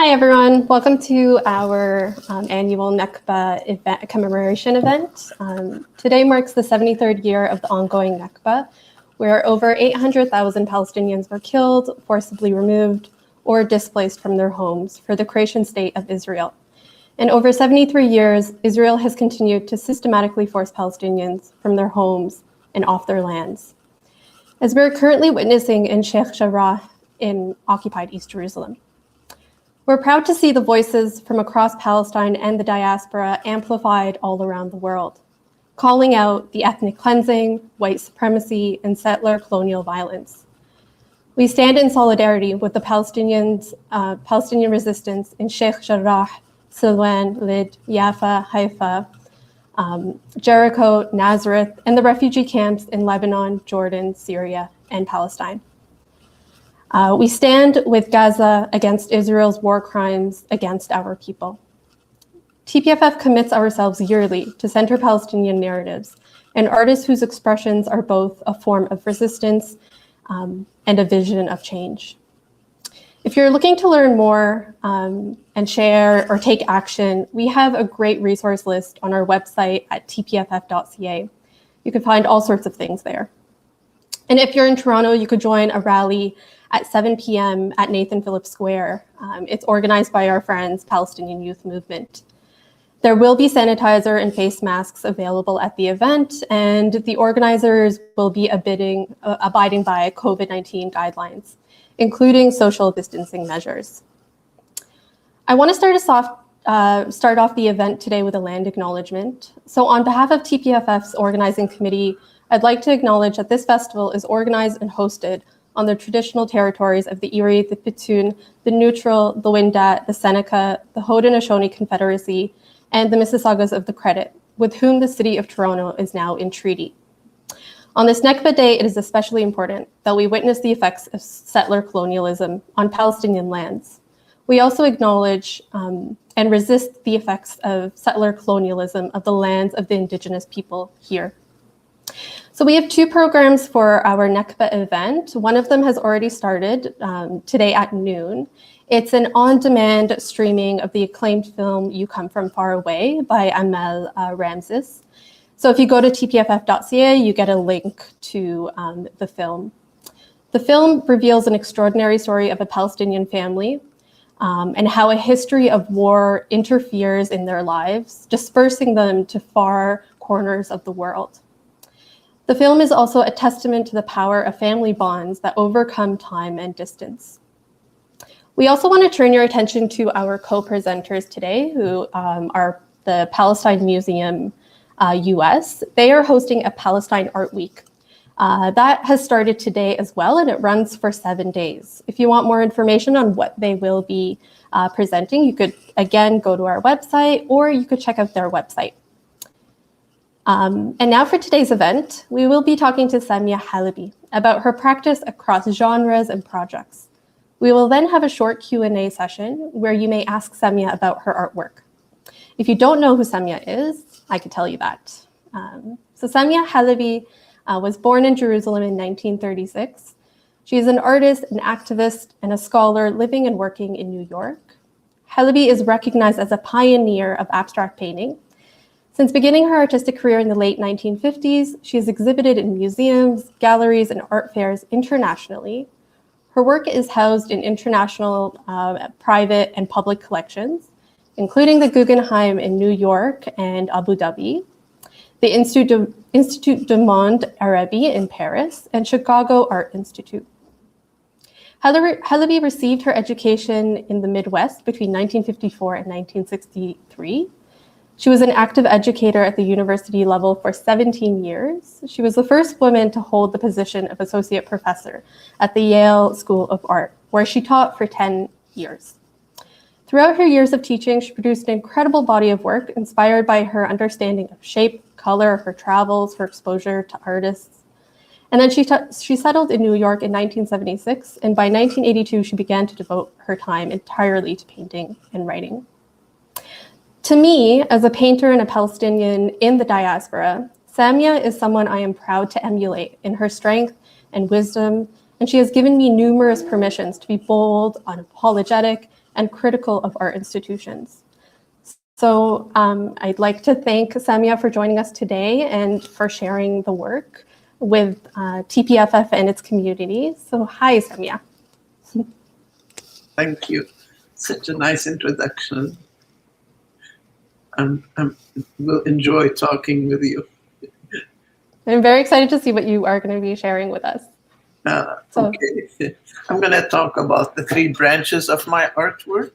Hi, everyone. Welcome to our annual NAKBA commemoration event. Today marks the 73rd year of the ongoing NAKBA, where over 800,000 Palestinians were killed, forcibly removed, or displaced from their homes for the creation state of Israel. In over 73 years, Israel has continued to systematically force Palestinians from their homes and off their lands, as we're currently witnessing in Sheikh Jarrah in occupied East Jerusalem. We're proud to see the voices from across Palestine and the diaspora amplified all around the world, calling out the ethnic cleansing, white supremacy, and settler colonial violence. We stand in solidarity with the Palestinian resistance in Sheikh Jarrah, Silwan, Lid, Jaffa, Haifa, Jericho, Nazareth, and the refugee camps in Lebanon, Jordan, Syria, and Palestine. We stand with Gaza against Israel's war crimes against our people. TPFF commits ourselves yearly to center Palestinian narratives and artists whose expressions are both a form of resistance and a vision of change. If you're looking to learn more and share or take action, we have a great resource list on our website at tpff.ca. You can find all sorts of things there. And if you're in Toronto, you could join a rally at 7 p.m. at Nathan Phillips Square. It's organized by our friends, Palestinian Youth Movement. There will be sanitizer and face masks available at the event, and the organizers will be abiding by COVID-19 guidelines, including social distancing measures. I want to start off the event today with a land acknowledgement. So on behalf of TPFF's organizing committee, I'd like to acknowledge that this festival is organized and hosted on the traditional territories of the Erie, the Petun, the Neutral, the Wendat, the Seneca, the Haudenosaunee Confederacy, and the Mississaugas of the Credit, with whom the City of Toronto is now in treaty. On this NAKBA Day, it is especially important that we witness the effects of settler colonialism on Palestinian lands. We also acknowledge and resist the effects of settler colonialism of the lands of the Indigenous people here. So we have two programs for our NAKBA event. One of them has already started today at noon. It's an on-demand streaming of the acclaimed film You Come From Far Away by Amal Ramses. So if you go to tpff.ca, you get a link to the film. The film reveals an extraordinary story of a Palestinian family and how a history of war interferes in their lives, dispersing them to far corners of the world. The film is also a testament to the power of family bonds that overcome time and distance. We also want to turn your attention to our co-presenters today, who are the Palestine Museum US. They are hosting a Palestine Art Week. That has started today as well, and it runs for 7 days. If you want more information on what they will be presenting, you could, again, go to our website, or you could check out their website. And now for today's event, we will be talking to Samia Halaby about her practice across genres and projects. We will then have a short Q&A session where you may ask Samia about her artwork. If you don't know who Samia is, I could tell you that. So Samia Halaby was born in Jerusalem in 1936. She is an artist, an activist, and a scholar living and working in New York. Halaby is recognized as a pioneer of abstract painting. Since beginning her artistic career in the late 1950s, she has exhibited in museums, galleries, and art fairs internationally. Her work is housed in international private and public collections, including the Guggenheim in New York and Abu Dhabi, the Institut du Monde Arabe in Paris, and Chicago Art Institute. Halaby received her education in the Midwest between 1954 and 1963. She was an active educator at the university level for 17 years. She was the first woman to hold the position of associate professor at the Yale School of Art, where she taught for 10 years. Throughout her years of teaching, she produced an incredible body of work inspired by her understanding of shape, color, her travels, her exposure to artists. And then she settled in New York in 1976, and by 1982, she began to devote her time entirely to painting and writing. To me, as a painter and a Palestinian in the diaspora, Samia is someone I am proud to emulate in her strength and wisdom, and she has given me numerous permissions to be bold, unapologetic, and critical of our institutions. So I'd like to thank Samia for joining us today and for sharing the work with TPFF and its community. So hi, Samia. Thank you. Such a nice introduction. I will enjoy talking with you. I'm very excited to see what you are going to be sharing with us. Okay. I'm going to talk about the 3 branches of my artwork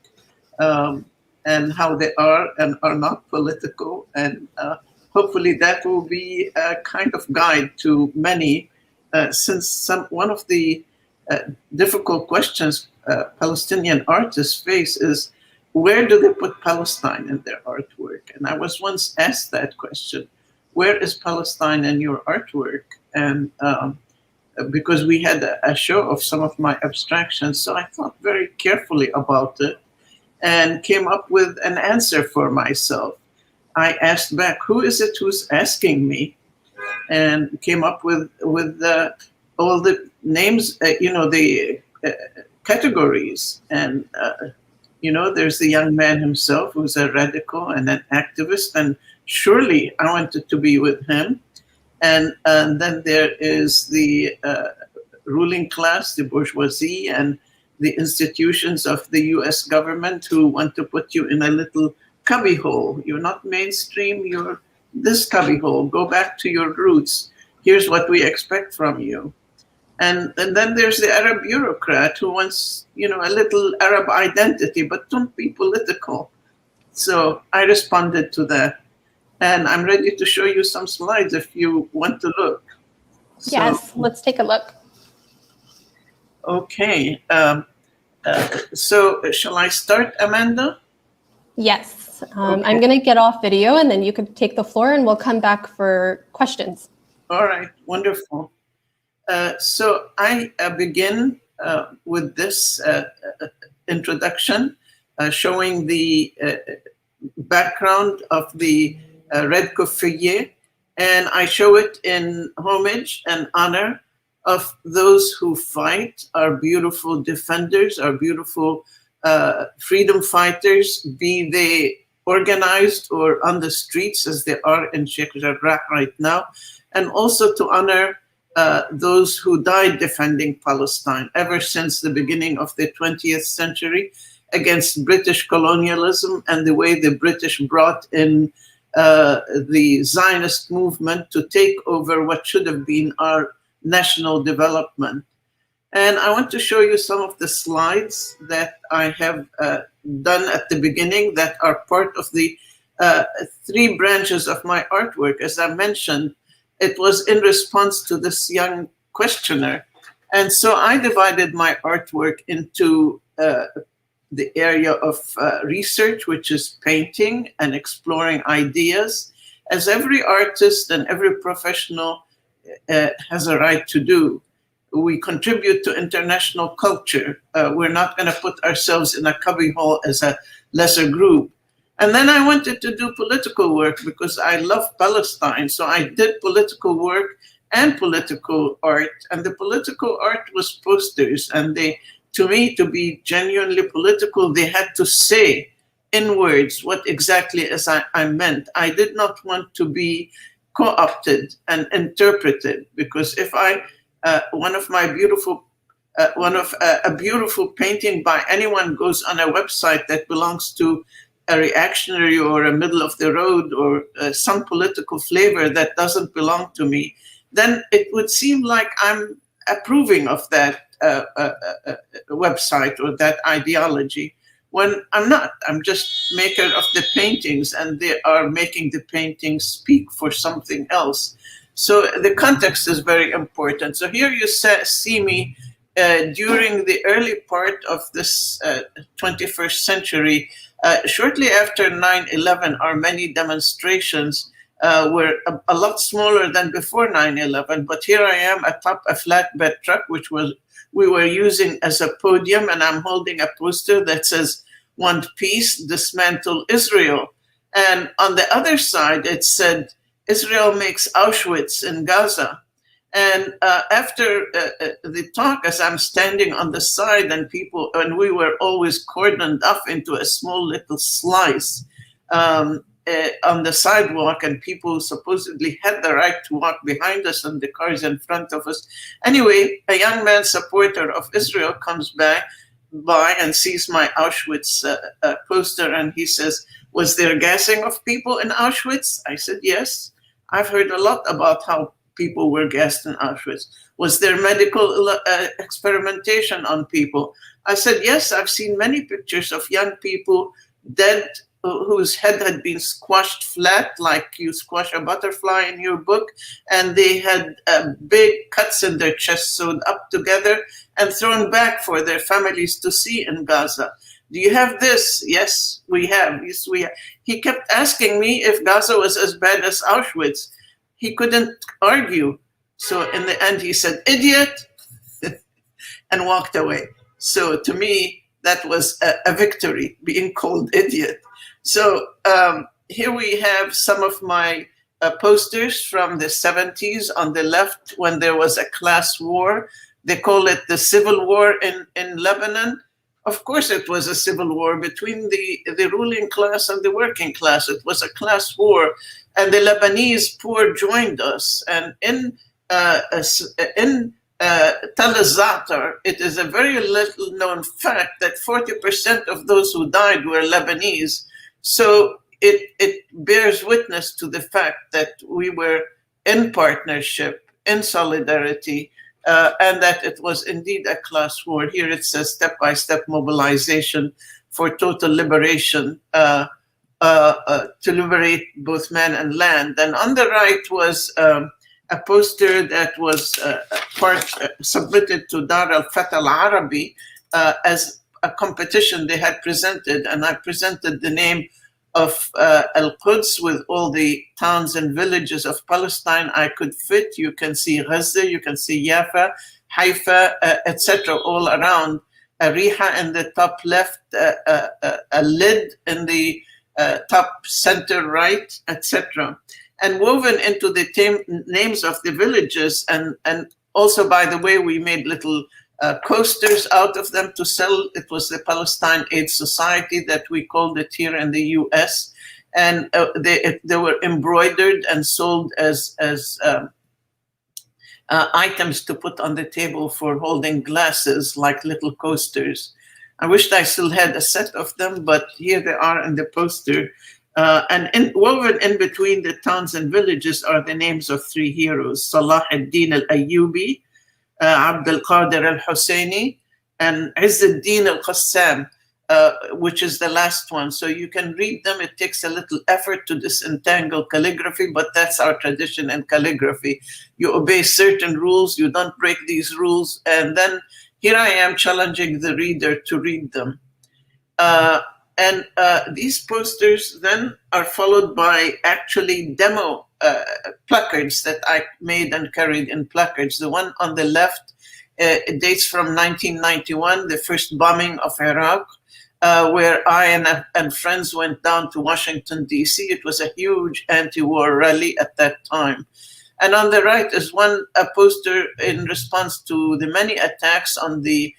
and how they are and are not political. And hopefully that will be a kind of guide to many, since one of the difficult questions Palestinian artists face is, where do they put Palestine in their artwork? And I was once asked that question, where is Palestine in your artwork? And because we had a show of some of my abstractions, so I thought very carefully about it and came up with an answer for myself. I asked back, who is it who's asking me? And came up with all the names, the categories. And, there's the young man himself who's a radical and an activist. And surely I wanted to be with him. And then there is the ruling class, the bourgeoisie, and the institutions of the US government who want to put you in a little cubbyhole. You're not mainstream, you're this cubbyhole. Go back to your roots. Here's what we expect from you. And then there's the Arab bureaucrat who wants, a little Arab identity, but don't be political. So I responded to that. And I'm ready to show you some slides if you want to look. Yes, let's take a look. Okay. So shall I start, Amanda? Yes. Okay. I'm going to get off video and then you can take the floor and we'll come back for questions. All right. Wonderful. So I begin with this introduction showing the background of the Red Kufiyye, and I show it in homage and honor of those who fight, our beautiful defenders, our beautiful freedom fighters, be they organized or on the streets as they are in Sheikh Jarrah right now, and also to honor those who died defending Palestine ever since the beginning of the 20th century against British colonialism and the way the British brought in the Zionist movement to take over what should have been our national development. And I want to show you some of the slides that I have done at the beginning that are part of the 3 branches of my artwork. As I mentioned, it was in response to this young questioner. And so I divided my artwork into the area of research, which is painting and exploring ideas, as every artist and every professional has a right to do. We contribute to international culture. We're not going to put ourselves in a cubbyhole as a lesser group. And then I wanted to do political work because I love Palestine. So I did political work and political art. And the political art was posters. And to me, to be genuinely political, they had to say in words what exactly I meant. I did not want to be co-opted and interpreted, because if a beautiful painting by anyone goes on a website that belongs to a reactionary or a middle of the road or some political flavor that doesn't belong to me, then it would seem like I'm approving of that website or that ideology, when I'm not. I'm just maker of the paintings, and they are making the paintings speak for something else. So the context is very important. So here you see me during the early part of this 21st century. Shortly after 9/11, our many demonstrations were a lot smaller than before 9/11. But here I am atop a flatbed truck, which we were using as a podium, and I'm holding a poster that says, "Want peace? Dismantle Israel." And on the other side, it said, "Israel makes Auschwitz in Gaza." And after the talk, as I'm standing on the side, and we were always cordoned off into a small little slice on the sidewalk, and people supposedly had the right to walk behind us and the cars in front of us. Anyway, a young man supporter of Israel comes by and sees my Auschwitz poster, and he says, "Was there gassing of people in Auschwitz?" I said, "Yes. I've heard a lot about how people were gassed in Auschwitz. Was there medical experimentation on people?" I said, "Yes, I've seen many pictures of young people dead whose head had been squashed flat, like you squash a butterfly in your book, and they had big cuts in their chest sewed up together and thrown back for their families to see in Gaza. Do you have this?" "Yes, we have. Yes, we have." He kept asking me if Gaza was as bad as Auschwitz. He couldn't argue. So in the end, he said, "Idiot," and walked away. So to me, that was a victory, being called idiot. So here we have some of my posters from the 70s on the left when there was a class war. They call it the civil war in Lebanon. Of course, it was a civil war between the ruling class and the working class. It was a class war, and the Lebanese poor joined us. And in Tal al-Za'atar, it is a very little known fact that 40% of those who died were Lebanese. So it bears witness to the fact that we were in partnership, in solidarity, and that it was indeed a class war. Here it says step-by-step mobilization for total liberation, to liberate both man and land. And on the right was a poster that was submitted to Dar al-Fatah al-Arabi as a competition they had presented, and I presented the name of Al-Quds with all the towns and villages of Palestine I could fit. You can see Gaza, you can see Jaffa, Haifa, etc. all around. A Riha in the top left, a lid in the top center right, etc. And woven into the names of the villages, and also, by the way, we made little coasters out of them to sell. It was the Palestine Aid Society that we called it here in the US. And they were embroidered and sold as items to put on the table for holding glasses, like little coasters. I wished I still had a set of them, but here they are in the poster. And woven in between the towns and villages are the names of three heroes: Salah ad-Din al-Ayyubi, Abd al-Qadir al-Husseini, and Izz ad-Din al-Qassam, which is the last one. So you can read them. It takes a little effort to disentangle calligraphy, but that's our tradition in calligraphy. You obey certain rules, you don't break these rules, and then here I am challenging the reader to read them. And these posters then are followed by actually demo placards that I made and carried in placards. The one on the left, it dates from 1991, the first bombing of Iraq, where I and friends went down to Washington, D.C. It was a huge anti-war rally at that time. And on the right is a poster in response to the many attacks on the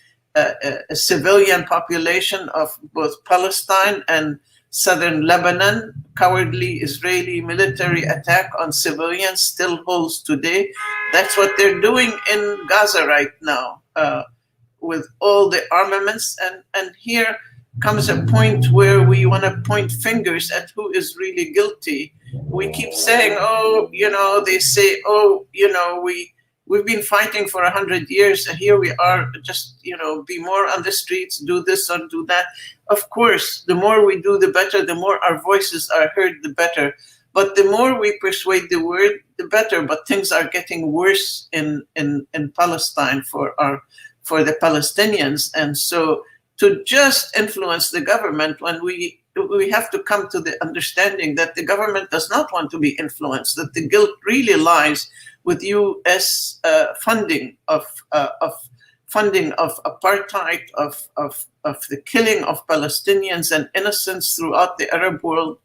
civilian population of both Palestine and southern Lebanon. Cowardly Israeli military attack on civilians still holds today. That's what they're doing in Gaza right now, with all the armaments. And here comes a point where we want to point fingers at who is really guilty. We keep saying, they say, we've been fighting for 100 years, and here we are, just, be more on the streets, do this and do that. Of course, the more we do, the better. The more our voices are heard, the better. But the more we persuade the world, the better. But things are getting worse in Palestine for the Palestinians. And so to just influence the government, when we have to come to the understanding that the government does not want to be influenced, that the guilt really lies with U.S. funding of apartheid, of the killing of Palestinians and innocents throughout the Arab world.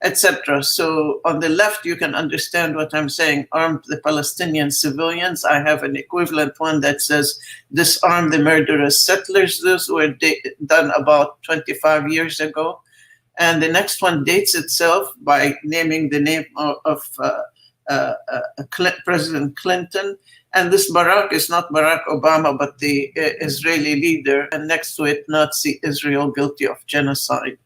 etc. So on the left, you can understand what I'm saying, armed the Palestinian civilians. I have an equivalent one that says, disarm the murderous settlers. Those were done about 25 years ago. And the next one dates itself by naming the name of President Clinton. And this Barack is not Barack Obama, but the Israeli leader. And next to it, Nazi Israel guilty of genocide.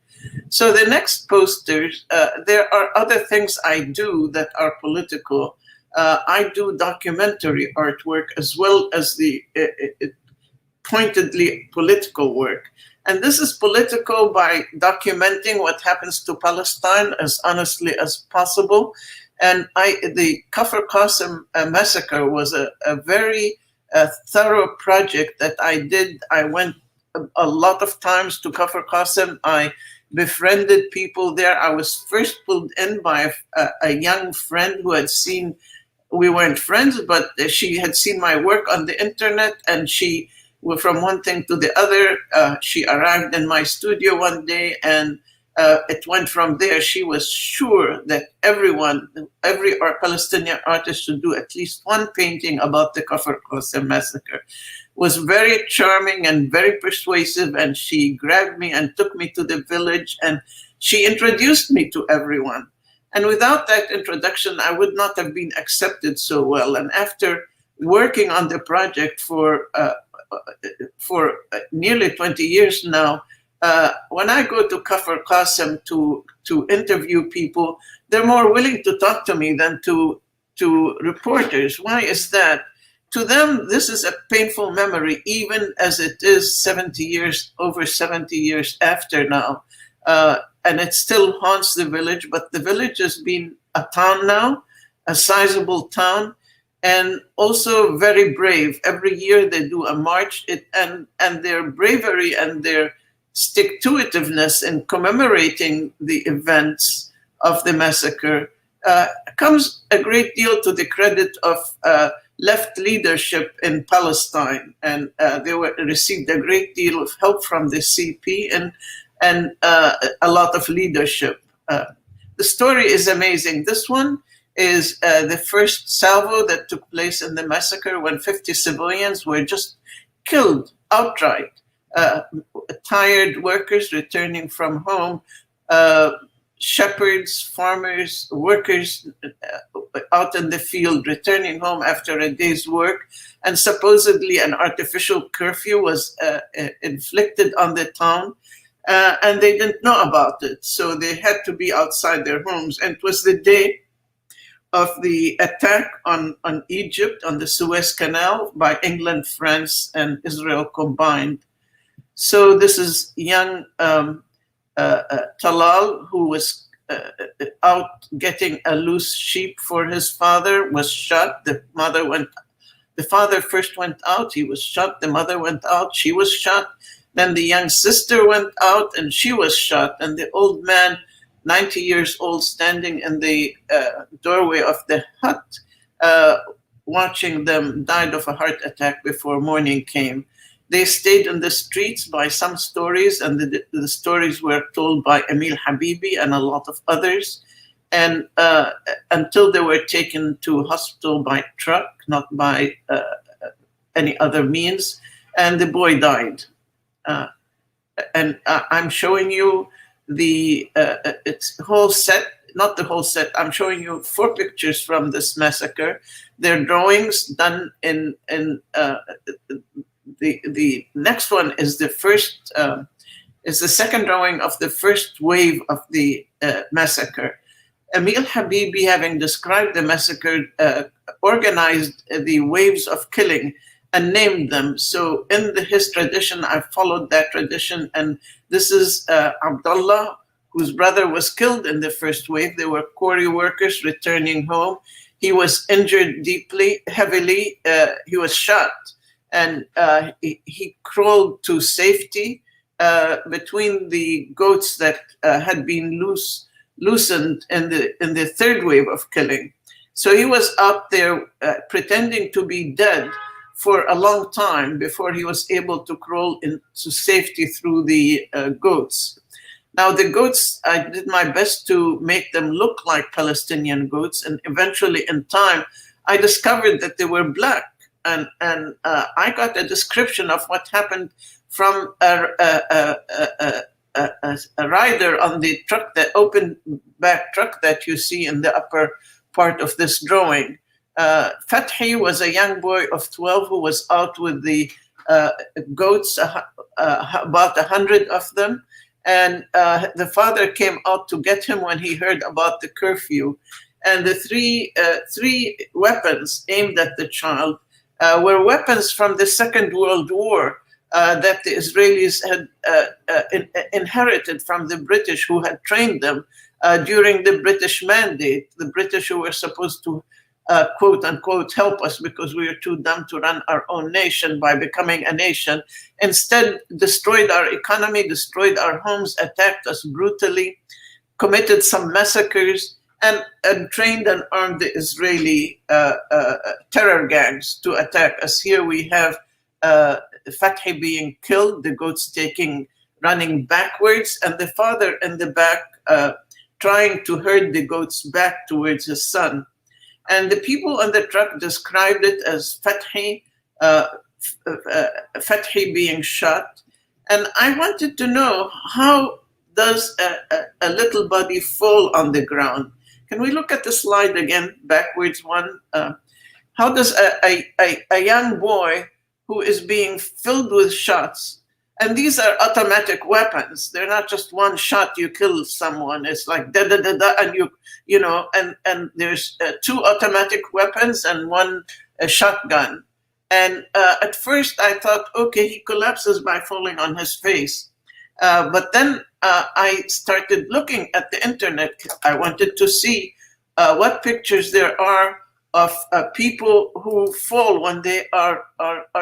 So the next posters, there are other things I do that are political. I do documentary artwork as well as the pointedly political work. And this is political by documenting what happens to Palestine as honestly as possible. And the Kafr Qasem Massacre was a very thorough project that I did. I went a lot of times to Kafr Qasem. I befriended people there. I was first pulled in by a young friend who had seen, we weren't friends, but she had seen my work on the internet, and she, from one thing to the other, she arrived in my studio one day, and it went from there. She was sure that every Palestinian artist should do at least one painting about the Kafr Qasem Massacre. Was very charming and very persuasive, and she grabbed me and took me to the village, and she introduced me to everyone. And without that introduction, I would not have been accepted so well. And after working on the project for nearly 20 years now, when I go to Kafr Qasem to interview people, they're more willing to talk to me than to reporters. Why is that? To them, this is a painful memory, even as it is over 70 years after now. And it still haunts the village, but the village has been a town now, a sizable town, and also very brave. Every year they do a march, and their bravery and their stick-to-itiveness in commemorating the events of the massacre comes a great deal to the credit of left leadership in Palestine, and they received a great deal of help from the CP and a lot of leadership. The story is amazing. This one is the first salvo that took place in the massacre when 50 civilians were just killed outright. Tired workers returning from home, shepherds, farmers, workers out in the field returning home after a day's work, and supposedly an artificial curfew was inflicted on the town, and they didn't know about it, so they had to be outside their homes. And it was the day of the attack on Egypt, on the Suez Canal, by England, France, and Israel combined. So this is young Talal, who was out getting a loose sheep for his father, was shot. The father first went out, he was shot. The mother went out, she was shot. Then the young sister went out and she was shot. And the old man, 90 years old, standing in the doorway of the hut, watching them, died of a heart attack before morning came. They stayed in the streets by some stories, and the stories were told by Emil Habibi and a lot of others, and until they were taken to hospital by truck, not by any other means, and the boy died. And I'm showing you it's whole set, not the whole set. I'm showing you 4 pictures from this massacre. They're drawings done in the next one is the second drawing of the first wave of the massacre. Emil Habibi, having described the massacre, organized the waves of killing and named them. So in his tradition, I followed that tradition. And this is Abdullah, whose brother was killed in the first wave. They were quarry workers returning home. He was injured heavily. He was shot. And he crawled to safety between the goats that had been loosened in the third wave of killing. So he was out there pretending to be dead for a long time before he was able to crawl into safety through the goats. Now the goats, I did my best to make them look like Palestinian goats, and eventually in time, I discovered that they were black. And I got a description of what happened from a rider on the truck, the open back truck that you see in the upper part of this drawing. Fathi was a young boy of 12 who was out with the goats, about 100 of them. And the father came out to get him when he heard about the curfew. And the three weapons aimed at the child were weapons from the Second World War that the Israelis had inherited from the British, who had trained them during the British Mandate. The British, who were supposed to quote unquote help us because we were too dumb to run our own nation by becoming a nation, instead destroyed our economy, destroyed our homes, attacked us brutally, committed some massacres, and trained and armed the Israeli terror gangs to attack us. Here we have Fathi being killed, the goats running backwards, and the father in the back trying to herd the goats back towards his son. And the people on the truck described it as Fathi being shot. And I wanted to know, how does a little body fall on the ground? Can we look at the slide again, backwards one? How does a young boy who is being filled with shots, and these are automatic weapons. They're not just one shot, you kill someone. It's like da da da da, and you know, and there's two automatic weapons and one shotgun. And at first I thought, okay, he collapses by falling on his face. But then I started looking at the internet. I wanted to see what pictures there are of people who fall when they are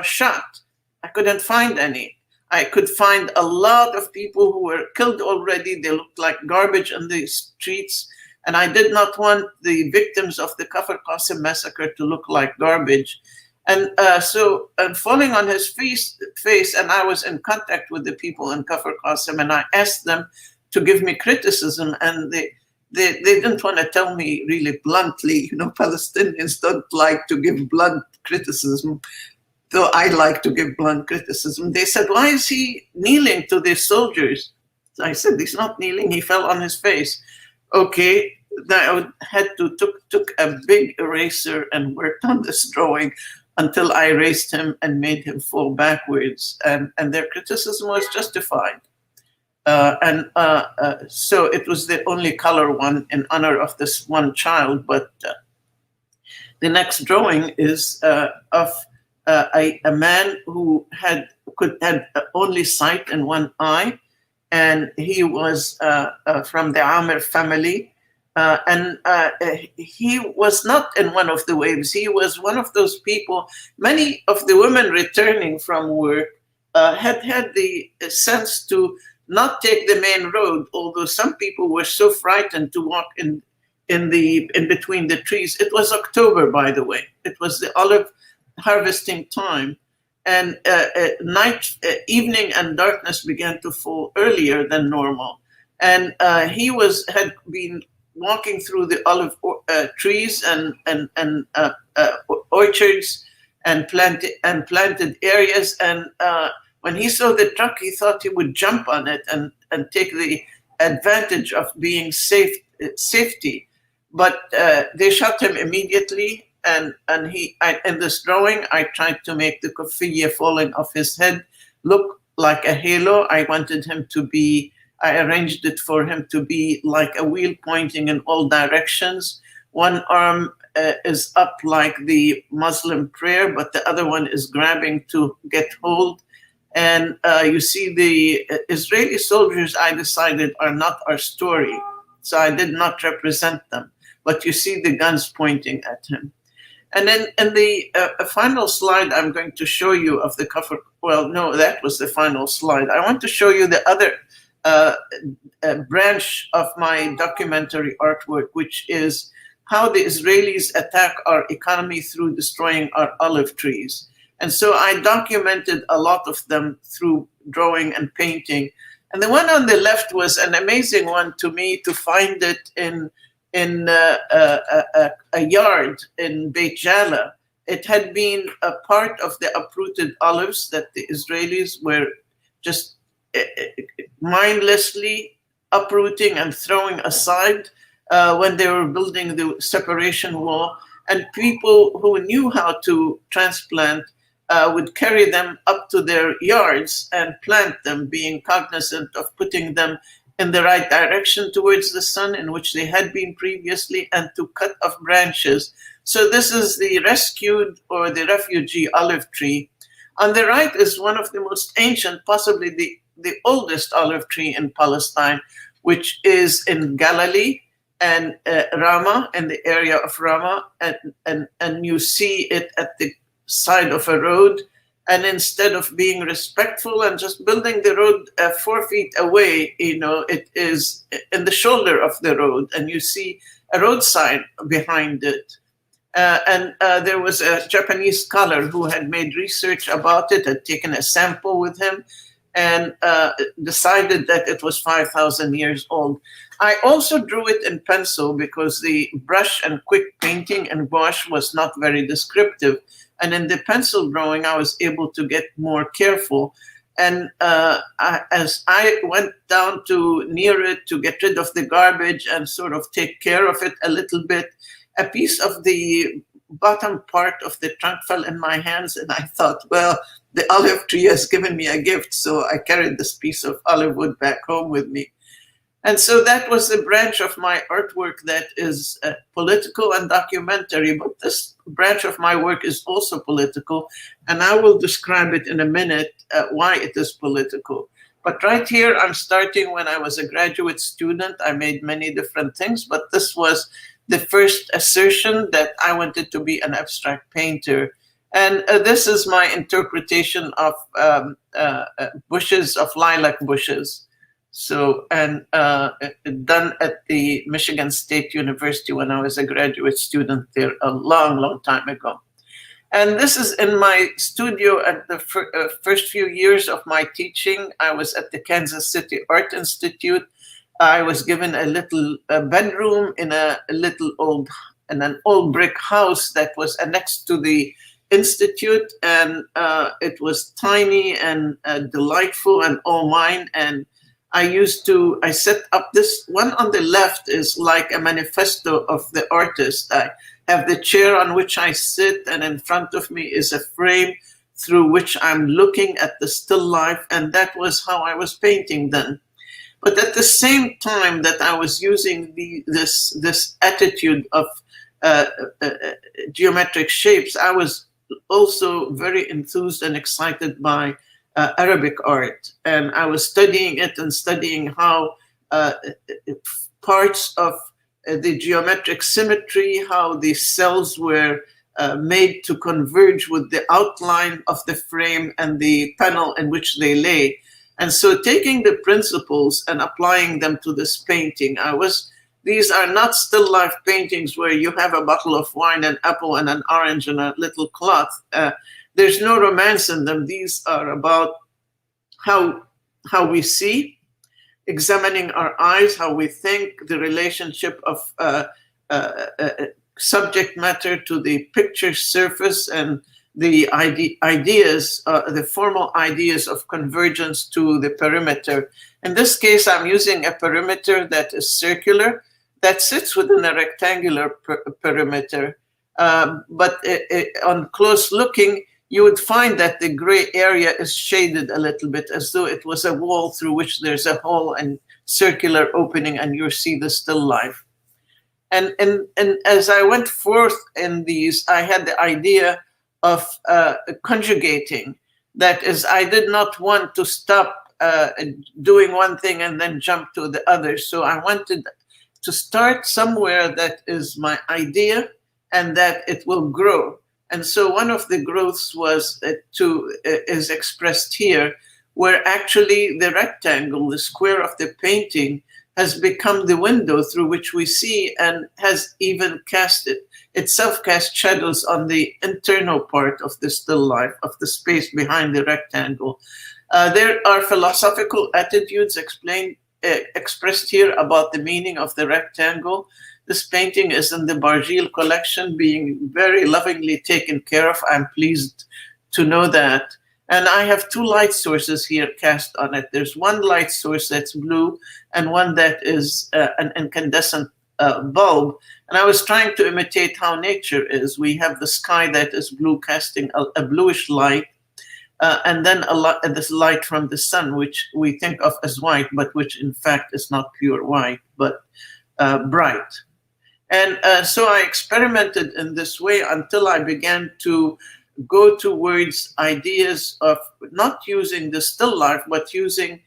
shot. I couldn't find any. I could find a lot of people who were killed already. They looked like garbage in the streets. And I did not want the victims of the Kafr Qasem Massacre to look like garbage. And so falling on his face, and I was in contact with the people in Kafr Qasem, and I asked them to give me criticism, and they didn't want to tell me really bluntly. You know, Palestinians don't like to give blunt criticism, though I like to give blunt criticism. They said, why is he kneeling to the soldiers? So I said, he's not kneeling, he fell on his face. Okay, I had to took a big eraser and worked on this drawing until I erased him and made him fall backwards. And their criticism was justified. So it was the only color one in honor of this one child. But the next drawing is of a man who had only sight in one eye, and he was from the Amir family. And he was not in one of the waves. He was one of those people. Many of the women returning from work had the sense to not take the main road, although some people were so frightened to walk in between the trees. It was October, by the way. It was the olive harvesting time, and evening and darkness began to fall earlier than normal. And he had been walking through the olive trees and orchards and planted areas. And when he saw the truck, he thought he would jump on it and take the advantage of being safety. But they shot him immediately. And in this drawing, I tried to make the kufiyya falling off his head look like a halo. I arranged it for him to be like a wheel pointing in all directions. One arm is up like the Muslim prayer, but the other one is grabbing to get hold. And you see the Israeli soldiers, I decided, are not our story. So I did not represent them. But you see the guns pointing at him. And then in the final slide, I'm going to show you of the Kafr. Well, no, that was the final slide. I want to show you the other branch of my documentary artwork, which is how the Israelis attack our economy through destroying our olive trees. And so I documented a lot of them through drawing and painting. And the one on the left was an amazing one to me, to find it in a yard in Beit Jala. It had been a part of the uprooted olives that the Israelis were just mindlessly uprooting and throwing aside when they were building the separation wall. And people who knew how to transplant would carry them up to their yards and plant them, being cognizant of putting them in the right direction towards the sun, in which they had been previously, and to cut off branches. So this is the rescued or the refugee olive tree. On the right is one of the most ancient, possibly the oldest olive tree in Palestine, which is in Galilee and Ramah, in the area of Ramah, and you see it at the side of a road. And instead of being respectful and just building the road 4 feet away, it is in the shoulder of the road, and you see a road sign behind it. And there was a Japanese scholar who had made research about it, had taken a sample with him, and decided that it was 5,000 years old. I also drew it in pencil because the brush and quick painting and gouache was not very descriptive. And in the pencil drawing, I was able to get more careful. And as I went down to near it to get rid of the garbage and sort of take care of it a little bit, a piece of the bottom part of the trunk fell in my hands, and I thought, well, the olive tree has given me a gift. So I carried this piece of olive wood back home with me. And so that was the branch of my artwork that is political and documentary. But this branch of my work is also political, and I will describe it in a minute why it is political. But right here, I'm starting when I was a graduate student. I made many different things, but this was the first assertion that I wanted to be an abstract painter. And this is my interpretation of bushes, of lilac bushes. So, and done at the Michigan State University when I was a graduate student there a long, long time ago. And this is in my studio at the first few years of my teaching. I was at the Kansas City Art Institute. I was given a little bedroom in an old brick house that was annexed to the institute, and it was tiny and delightful and all mine. And I set up this one on the left is like a manifesto of the artist. I have the chair on which I sit, and in front of me is a frame through which I'm looking at the still life, and that was how I was painting then. But at the same time that I was using this attitude of geometric shapes, I was also very enthused and excited by Arabic art, and I was studying it and studying how parts of the geometric symmetry, how the cells were made to converge with the outline of the frame and the panel in which they lay. And so taking the principles and applying them to this painting, these are not still life paintings where you have a bottle of wine, an apple and an orange and a little cloth. There's no romance in them. These are about how we see, examining our eyes, how we think, the relationship of subject matter to the picture surface, and the ideas, the formal ideas of convergence to the perimeter. In this case, I'm using a perimeter that is circular, that sits within a rectangular perimeter. But on close looking, you would find that the gray area is shaded a little bit, as though it was a wall through which there's a hole and circular opening, and you see the still life. And as I went forth in these, I had the idea of conjugating. That is, I did not want to stop doing one thing and then jump to the other. So I wanted to start somewhere that is my idea and that it will grow. And so one of the growths was is expressed here, where actually the rectangle, the square of the painting, has become the window through which we see, and has even cast shadows on the internal part of the still life, of the space behind the rectangle. There are philosophical attitudes expressed here about the meaning of the rectangle. This painting is in the Barjil collection, being very lovingly taken care of. I'm pleased to know that. And I have two light sources here cast on it. There's one light source that's blue and one that is an incandescent bulb. And I was trying to imitate how nature is. We have the sky that is blue, casting a bluish light, and then this light from the sun, which we think of as white, but which in fact is not pure white, but bright. And so I experimented in this way until I began to go towards ideas of not using the still life, but using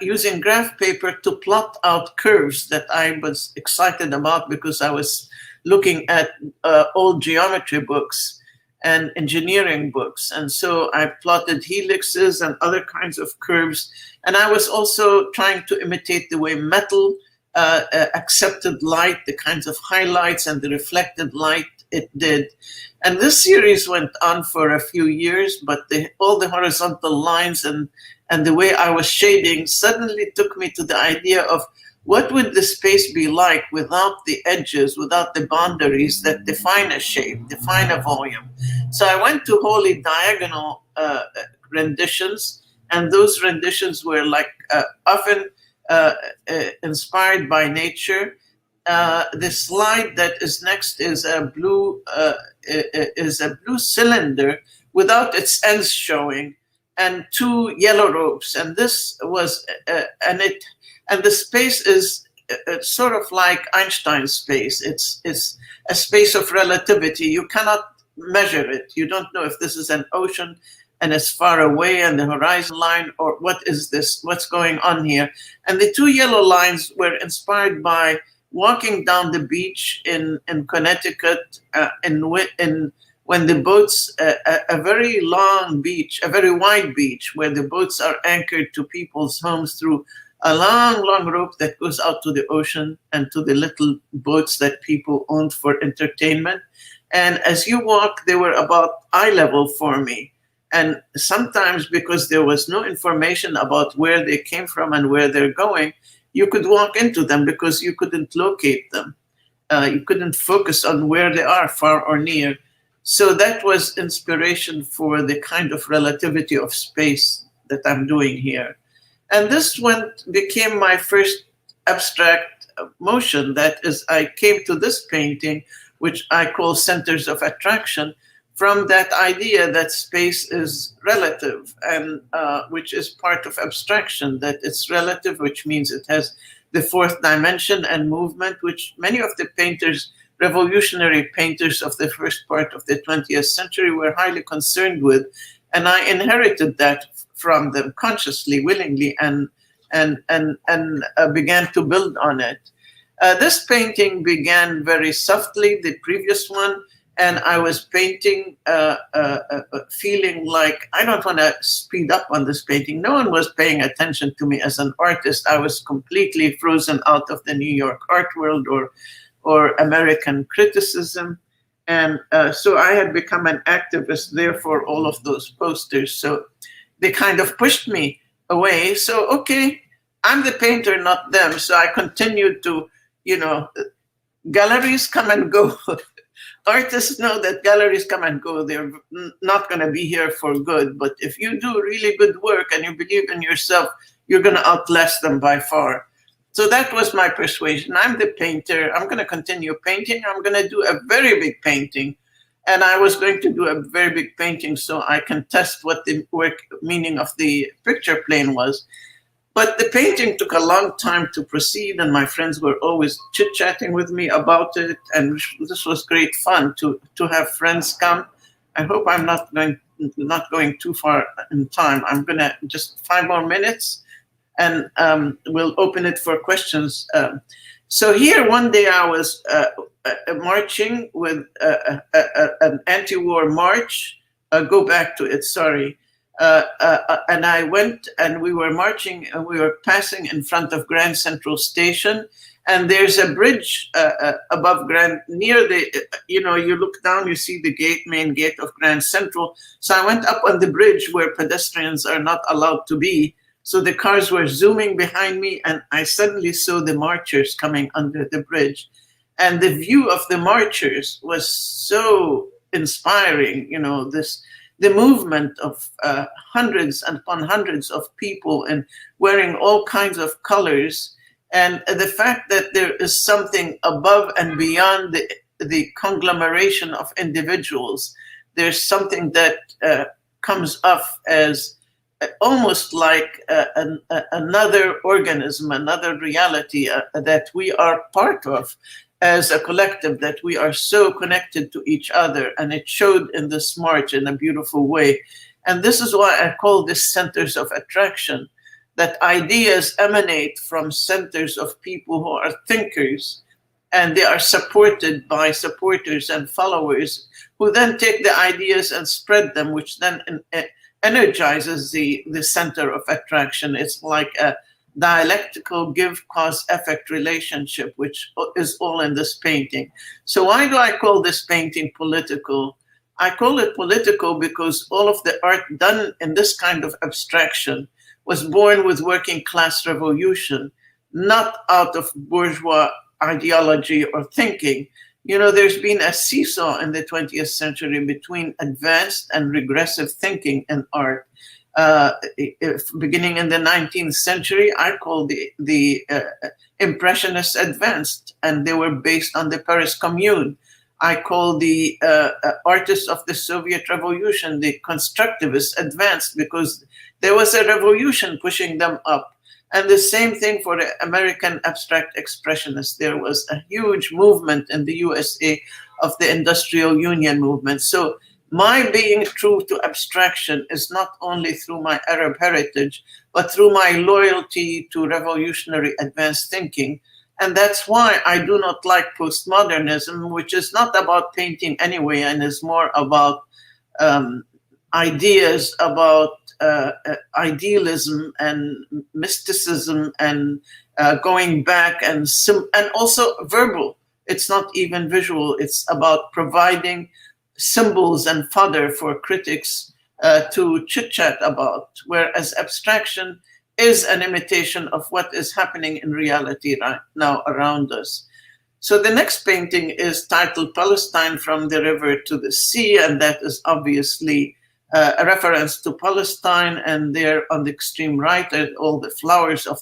using graph paper to plot out curves that I was excited about, because I was looking at old geometry books and engineering books. And so I plotted helixes and other kinds of curves. And I was also trying to imitate the way metal accepted light, the kinds of highlights and the reflected light it did. And this series went on for a few years, but all the horizontal lines and the way I was shading suddenly took me to the idea of what would the space be like without the edges, without the boundaries that define a shape, define a volume. So I went to wholly diagonal renditions, and those renditions were like often inspired by nature. The slide that is next is a blue cylinder without its ends showing, and two yellow ropes. And this was and the space is sort of like Einstein's space. It's a space of relativity. You cannot measure it. You don't know if this is an ocean and it's far away and the horizon line, or what is this? What's going on here? And the two yellow lines were inspired by walking down the beach in Connecticut when the boats, a very long beach, a very wide beach, where the boats are anchored to people's homes through a long, long rope that goes out to the ocean and to the little boats that people owned for entertainment. And as you walk, they were about eye level for me. And sometimes, because there was no information about where they came from and where they're going, you could walk into them because you couldn't locate them. You couldn't focus on where they are, far or near. So that was inspiration for the kind of relativity of space that I'm doing here. And this became my first abstract motion. That is, I came to this painting, which I call Centers of Attraction, from that idea that space is relative, and which is part of abstraction, that it's relative, which means it has the fourth dimension and movement, which many of the painters, revolutionary painters of the first part of the 20th century, were highly concerned with. And I inherited that from them consciously, willingly, and began to build on it. This painting began very softly, the previous one, and I was painting, feeling like I don't want to speed up on this painting. No one was paying attention to me as an artist. I was completely frozen out of the New York art world or American criticism. And so I had become an activist there for all of those posters. So they kind of pushed me away. So, okay, I'm the painter, not them. So I continued to, galleries come and go. Artists know that galleries come and go. They're not going to be here for good. But if you do really good work and you believe in yourself, you're going to outlast them by far. So that was my persuasion. I'm the painter. I'm going to continue painting. I'm going to do a very big painting. And I was going to do a very big painting so I can test what the meaning of the picture plane was. But the painting took a long time to proceed, and my friends were always chit-chatting with me about it. And this was great fun to have friends come. I hope I'm not going too far in time. I'm going to just 5 more minutes, and we'll open it for questions. So here one day I was marching with an anti-war march. Go back to it, sorry. And I went, and we were marching, and we were passing in front of Grand Central Station, and there's a bridge above Grand, near the, you know, you look down, you see the gate, main gate of Grand Central. So I went up on the bridge where pedestrians are not allowed to be. So the cars were zooming behind me, and I suddenly saw the marchers coming under the bridge. And the view of the marchers was so inspiring, you know, the movement of hundreds and upon hundreds of people and wearing all kinds of colors. And the fact that there is something above and beyond the conglomeration of individuals. There's something that comes off as almost like another organism, another reality that we are part of as a collective, that we are so connected to each other. And it showed in this march in a beautiful way. And this is why I call this centers of attraction, that ideas emanate from centers of people who are thinkers, and they are supported by supporters and followers who then take the ideas and spread them, which then energizes the center of attraction. It's like a dialectical give, cause, effect relationship, which is all in this painting. So why do I call this painting political? I call it political because all of the art done in this kind of abstraction was born with working class revolution, not out of bourgeois ideology or thinking. You know, there's been a seesaw in the 20th century between advanced and regressive thinking in art. Beginning in the 19th century, I call the Impressionists advanced, and they were based on the Paris Commune. I call the artists of the Soviet Revolution the constructivists advanced, because there was a revolution pushing them up. And the same thing for the American abstract expressionists. There was a huge movement in the USA of the Industrial Union movement. So my being true to abstraction is not only through my Arab heritage, but through my loyalty to revolutionary advanced thinking. And that's why I do not like postmodernism, which is not about painting anyway, and is more about ideas, about idealism and mysticism and going back, and also verbal. It's not even visual. It's about providing symbols and fodder for critics to chit-chat about, whereas abstraction is an imitation of what is happening in reality right now around us. So the next painting is titled Palestine from the River to the Sea, and that is obviously a reference to Palestine. And there on the extreme right are all the flowers of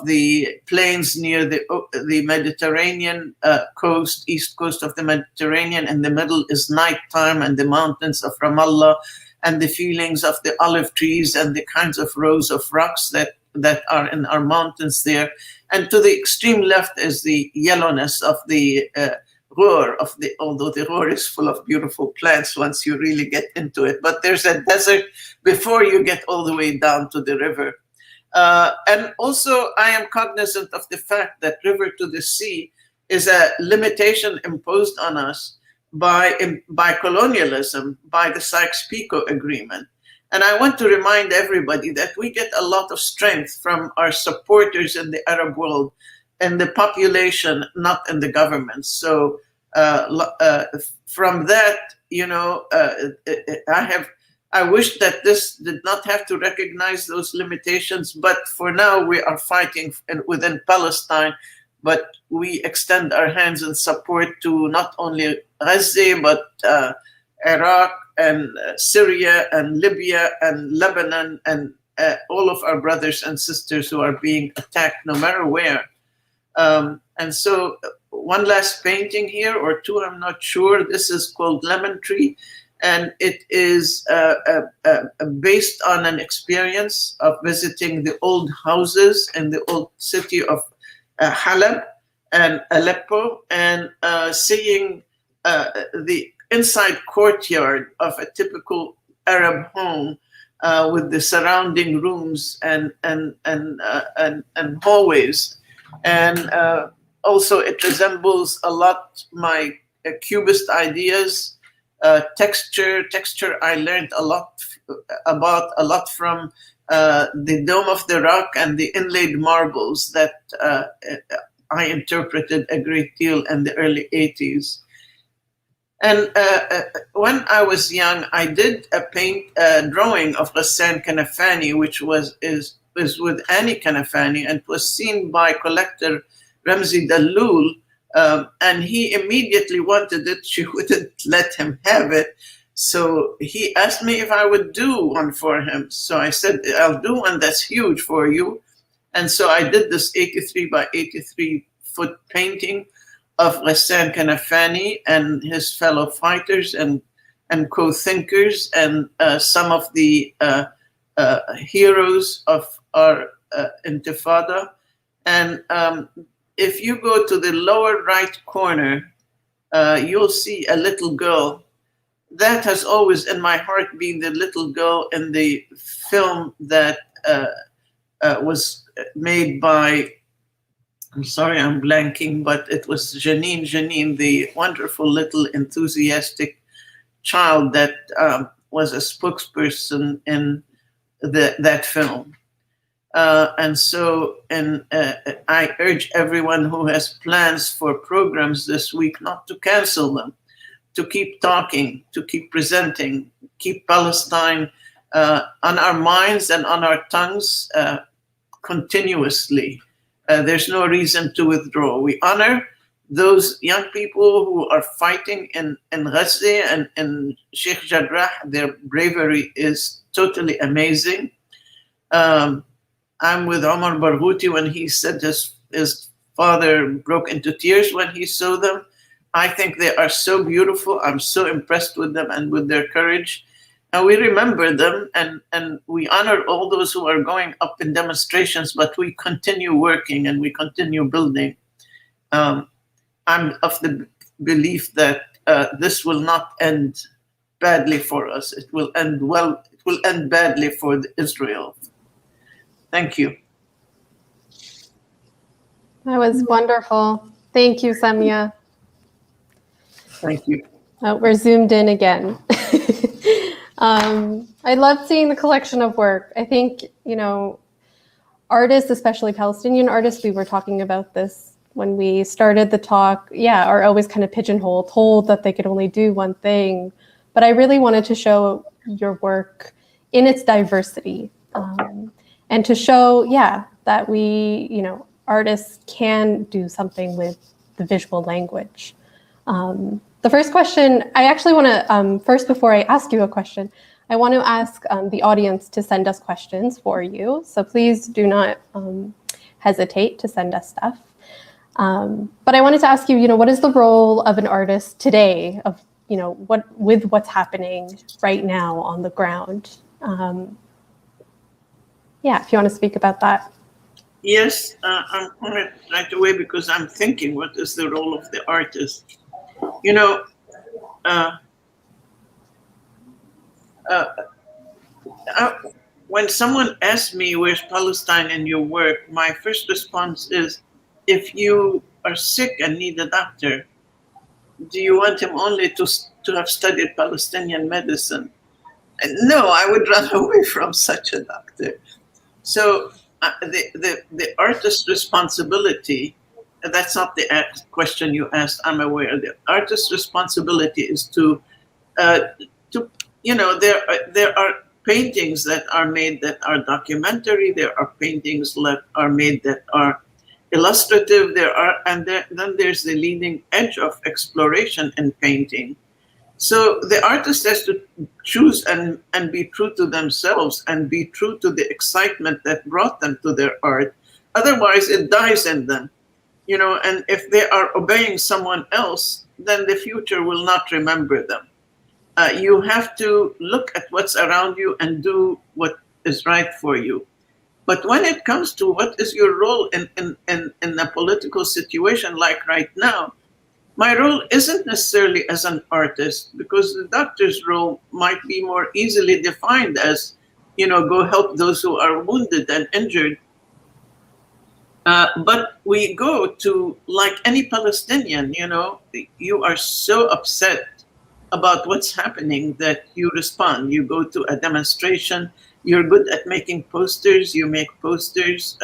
the plains near the Mediterranean coast, east coast of the Mediterranean. In the middle is nighttime and the mountains of Ramallah, and the feelings of the olive trees and the kinds of rows of rocks that are in our mountains there. And to the extreme left is the yellowness of the Ruhr, although the Ruhr is full of beautiful plants once you really get into it. But there's a desert before you get all the way down to the river. And also I am cognizant of the fact that river to the sea is a limitation imposed on us by colonialism, by the Sykes-Picot Agreement. And I want to remind everybody that we get a lot of strength from our supporters in the Arab world and the population, not in the government. So from that, you know, I wish that this did not have to recognize those limitations, but for now we are fighting within Palestine, but we extend our hands in support to not only Gaza, but Iraq and Syria and Libya and Lebanon and all of our brothers and sisters who are being attacked no matter where. And so one last painting here, or two, I'm not sure. This is called Lemon Tree, and it is based on an experience of visiting the old houses in the old city of Halab and Aleppo, and seeing the inside courtyard of a typical Arab home with the surrounding rooms and hallways. And also it resembles a lot my Cubist ideas Texture, I learned a lot from the Dome of the Rock and the inlaid marbles that I interpreted a great deal in the early 80s. And when I was young, I did a drawing of Ghassan Kanafani, which is with Annie Kanafani, and was seen by collector Ramzi Dalloul, and he immediately wanted it. She wouldn't let him have it. So he asked me if I would do one for him. So I said, I'll do one that's huge for you. And so I did this 83 by 83 foot painting of Ghassan Kanafani and his fellow fighters and co-thinkers and some of the heroes of our Intifada. And if you go to the lower right corner, you'll see a little girl. That has always in my heart been the little girl in the film that was made by, I'm sorry, I'm blanking, but it was Janine, the wonderful little enthusiastic child that was a spokesperson in that film. And I urge everyone who has plans for programs this week not to cancel them, to keep talking, to keep presenting, keep Palestine on our minds and on our tongues continuously. There's no reason to withdraw. We honor those young people who are fighting in Gaza and in Sheikh Jarrah. Their bravery is totally amazing. I'm with Omar Barghouti when he said his father broke into tears when he saw them. I think they are so beautiful. I'm so impressed with them and with their courage. And we remember them and we honor all those who are going up in demonstrations, but we continue working and we continue building. I'm of the belief that this will not end badly for us. It will end well. It will end badly for Israel. Thank you. That was wonderful. Thank you, Samia. Thank you. We're zoomed in again. I love seeing the collection of work. I think, artists, especially Palestinian artists, we were talking about this when we started the talk, are always kind of pigeonholed, told that they could only do one thing. But I really wanted to show your work in its diversity and to show, that we, artists can do something with the visual language. The first question, I actually want to, first before I ask you a question, I want to ask the audience to send us questions for you. So please do not hesitate to send us stuff. But I wanted to ask you, what is the role of an artist today of, with what's happening right now on the ground? If you want to speak about that. Yes, I'm on it right away because I'm thinking, what is the role of the artist? When someone asks me, where's Palestine in your work, my first response is, if you are sick and need a doctor, do you want him only to have studied Palestinian medicine? No, I would run away from such a doctor. So the artist's responsibility, that's not the question you asked, I'm aware. The artist's responsibility is to there are paintings that are made that are documentary, there are paintings that are made that are illustrative, then there's the leading edge of exploration in painting. So the artist has to choose and be true to themselves and be true to the excitement that brought them to their art. Otherwise, it dies in them. And if they are obeying someone else, then the future will not remember them. You have to look at what's around you and do what is right for you. But when it comes to what is your role in a political situation like right now, my role isn't necessarily as an artist, because the doctor's role might be more easily defined as, go help those who are wounded and injured. But we go to, like any Palestinian, you are so upset about what's happening that you respond. You go to a demonstration, you're good at making posters, you make posters,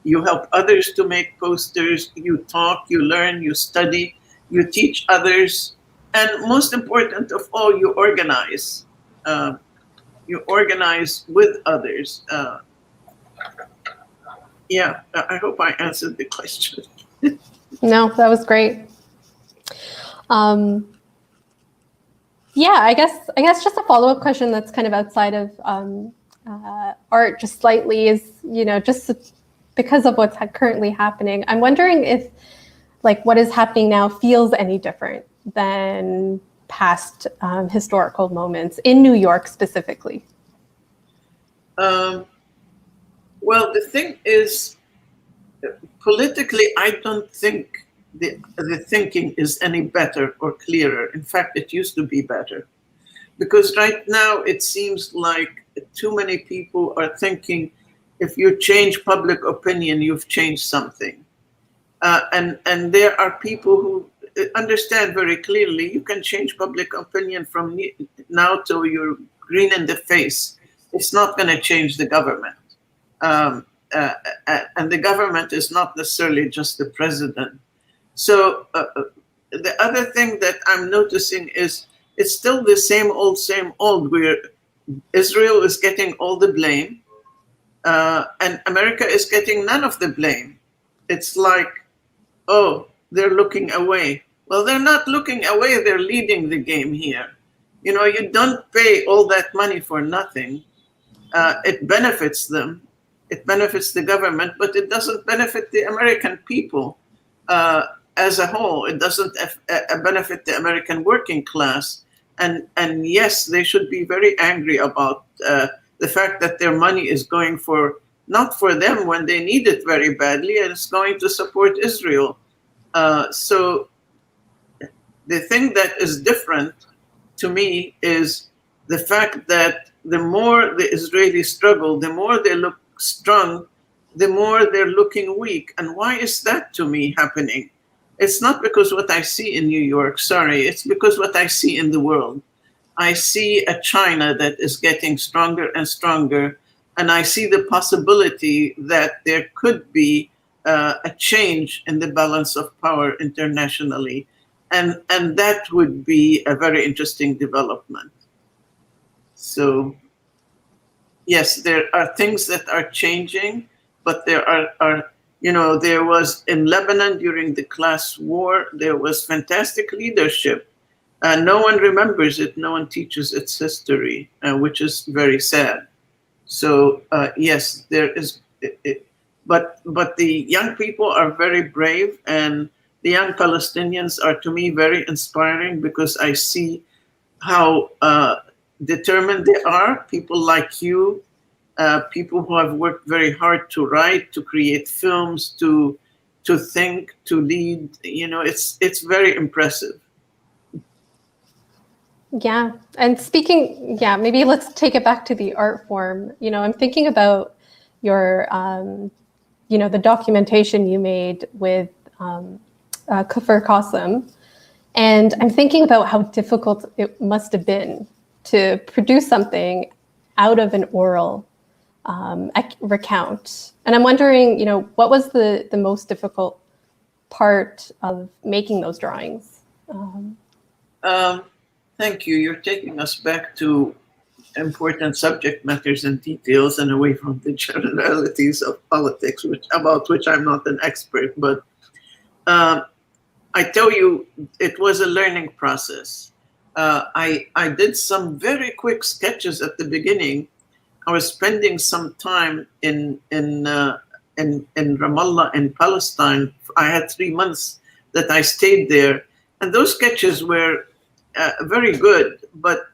you help others to make posters, you talk, you learn, you study, you teach others, and most important of all, you organize. You organize with others. Yeah, I hope I answered the question. No, that was great. Yeah, I guess just a follow-up question that's kind of outside of art just slightly is, just because of what's currently happening, I'm wondering if like what is happening now feels any different than past historical moments in New York specifically. Well, the thing is, politically, I don't think the thinking is any better or clearer. In fact, it used to be better. Because right now it seems like too many people are thinking if you change public opinion, you've changed something. And there are people who understand very clearly you can change public opinion from now till you're green in the face. It's not going to change the government. And the government is not necessarily just the president. So the other thing that I'm noticing is it's still the same old, where Israel is getting all the blame and America is getting none of the blame. It's like, oh, they're looking away. Well, they're not looking away, they're leading the game here. You don't pay all that money for nothing. It benefits them. It benefits the government, but it doesn't benefit the American people as a whole. It doesn't benefit the American working class. And yes, they should be very angry about the fact that their money is going not for them when they need it very badly, and it's going to support Israel. So the thing that is different to me is the fact that the more the Israelis struggle, the more they look strong, the more they're looking weak. And why is that to me happening? It's not because what I see in New York, sorry, it's because what I see in the world. I see a China that is getting stronger and stronger, and I see the possibility that there could be a change in the balance of power internationally, and that would be a very interesting development. So yes, there are things that are changing, but there are there was in Lebanon during the class war, there was fantastic leadership. No one remembers it. No one teaches its history, which is very sad. So yes, there is, but the young people are very brave, and the young Palestinians are to me very inspiring because I see how determined they are. People like you, people who have worked very hard to write, to create films, to think, to lead. It's very impressive. Yeah. And speaking, maybe let's take it back to the art form. I'm thinking about your, the documentation you made with Kafr Qasem. And I'm thinking about how difficult it must have been to produce something out of an oral recount. And I'm wondering, what was the most difficult part of making those drawings? Thank you. You're taking us back to important subject matters and details and away from the generalities of politics, about which I'm not an expert. But I tell you, it was a learning process. I did some very quick sketches at the beginning. I was spending some time in Ramallah in Palestine. I had 3 months that I stayed there, and those sketches were very good, but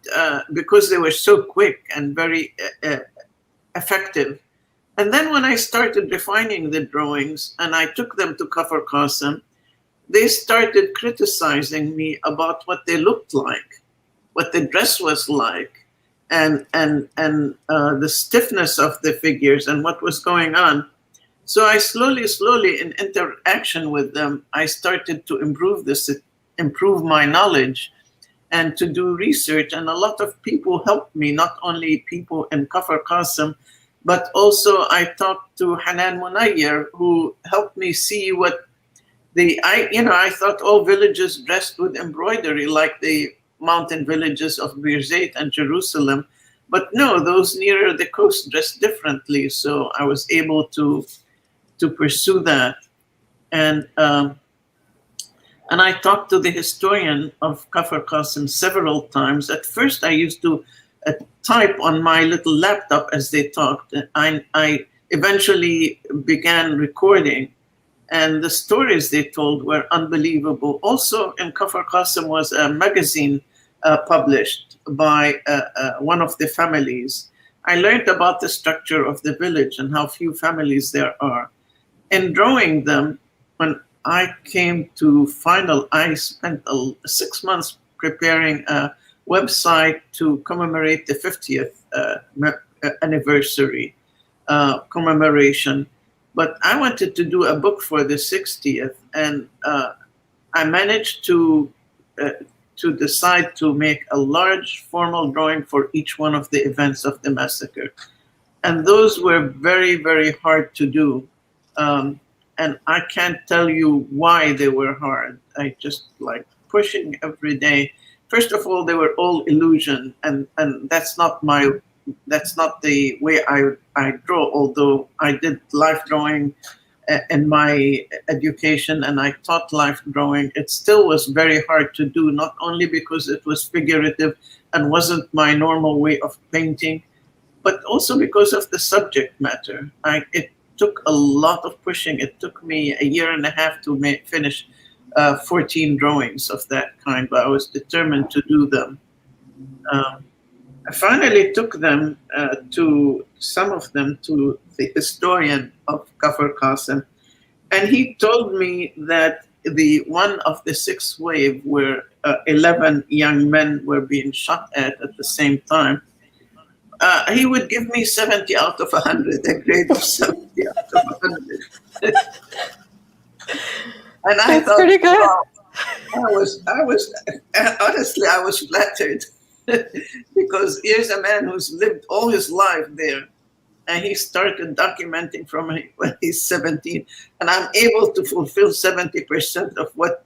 because they were so quick and very effective. And then when I started refining the drawings and I took them to Kafr Qasem, they started criticizing me about what they looked like, what the dress was like, and the stiffness of the figures and what was going on. So I slowly, in interaction with them, I started to improve my knowledge. and to do research. And a lot of people helped me, not only people in Kafr Qasem, but also I talked to Hanan Munayyer, who helped me see what I thought all villages dressed with embroidery, like the mountain villages of Birzeit and Jerusalem. But no, those nearer the coast dressed differently. So I was able to pursue that. And I talked to the historian of Kafr Qasem several times. At first, I used to type on my little laptop as they talked. I eventually began recording, and the stories they told were unbelievable. Also, in Kafr Qasem was a magazine published by one of the families. I learned about the structure of the village and how few families there are. In drawing them, when I came to final, I spent 6 months preparing a website to commemorate the 50th anniversary commemoration. But I wanted to do a book for the 60th, and I managed to decide to make a large formal drawing for each one of the events of the massacre. And those were very, very hard to do. And I can't tell you why they were hard. I just like pushing every day. First of all, they were all illusion, and that's not the way I draw, although I did life drawing in my education and I taught life drawing. It still was very hard to do, not only because it was figurative and wasn't my normal way of painting, but also because of the subject matter. It took a lot of pushing. It took me a year and a half to finish 14 drawings of that kind, but I was determined to do them. I finally took them some of them to the historian of Kafr Qasem, and he told me that the one of the 6th wave where 11 young men were being shot at the same time, he would give me 70 out of 100, a grade of 70 out of 100. And I That's thought, pretty good. wow, honestly, I was flattered. Because here's a man who's lived all his life there, and he started documenting from when he's 17, and I'm able to fulfill 70% of what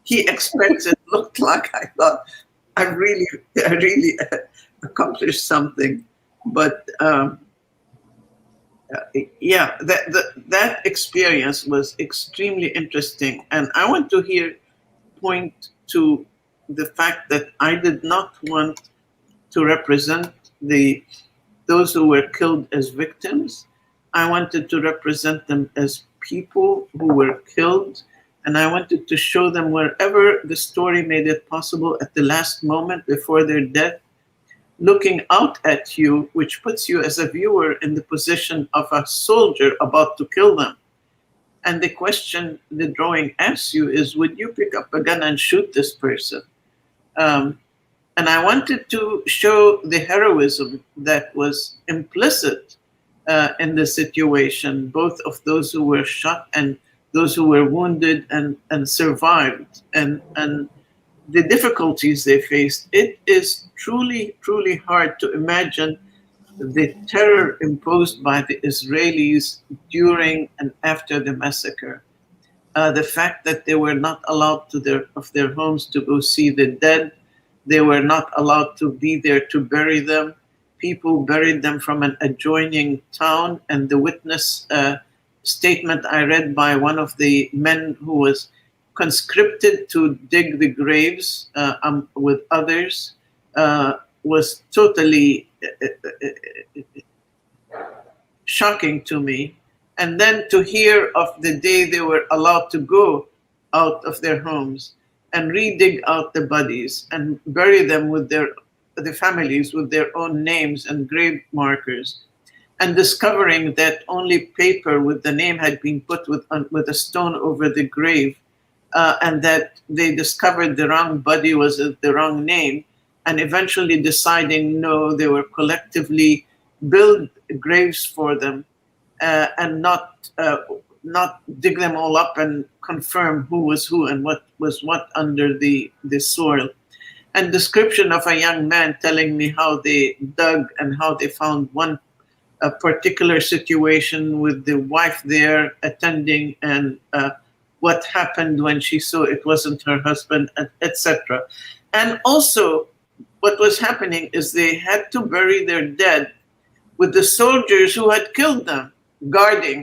he expects it looked like. I thought I really accomplished something. But yeah, that experience was extremely interesting, and I want to point to the fact that I did not want to represent those who were killed as victims. I wanted to represent them as people who were killed, and I wanted to show them wherever the story made it possible at the last moment before their death, looking out at you, which puts you as a viewer in the position of a soldier about to kill them. And the question the drawing asks you is, would you pick up a gun and shoot this person? And I wanted to show the heroism that was implicit in the situation, both of those who were shot and those who were wounded and survived, and the difficulties they faced. It is truly, truly hard to imagine the terror imposed by the Israelis during and after the massacre. The fact that they were not allowed of their homes to go see the dead. They were not allowed to be there to bury them. People buried them from an adjoining town, and the witness statement I read by one of the men who was conscripted to dig the graves with others was totally shocking to me. And then to hear of the day they were allowed to go out of their homes and re-dig out the bodies and bury them with the families with their own names and grave markers, and discovering that only paper with the name had been put with a stone over the grave, and that they discovered the wrong body was the wrong name, and eventually deciding no, they were collectively build graves for them, and not dig them all up and confirm who was who and what was what under the soil. and description of a young man telling me how they dug and how they found one a particular situation with the wife there attending, and what happened when she saw it wasn't her husband, etc. And also, what was happening is they had to bury their dead with the soldiers who had killed them,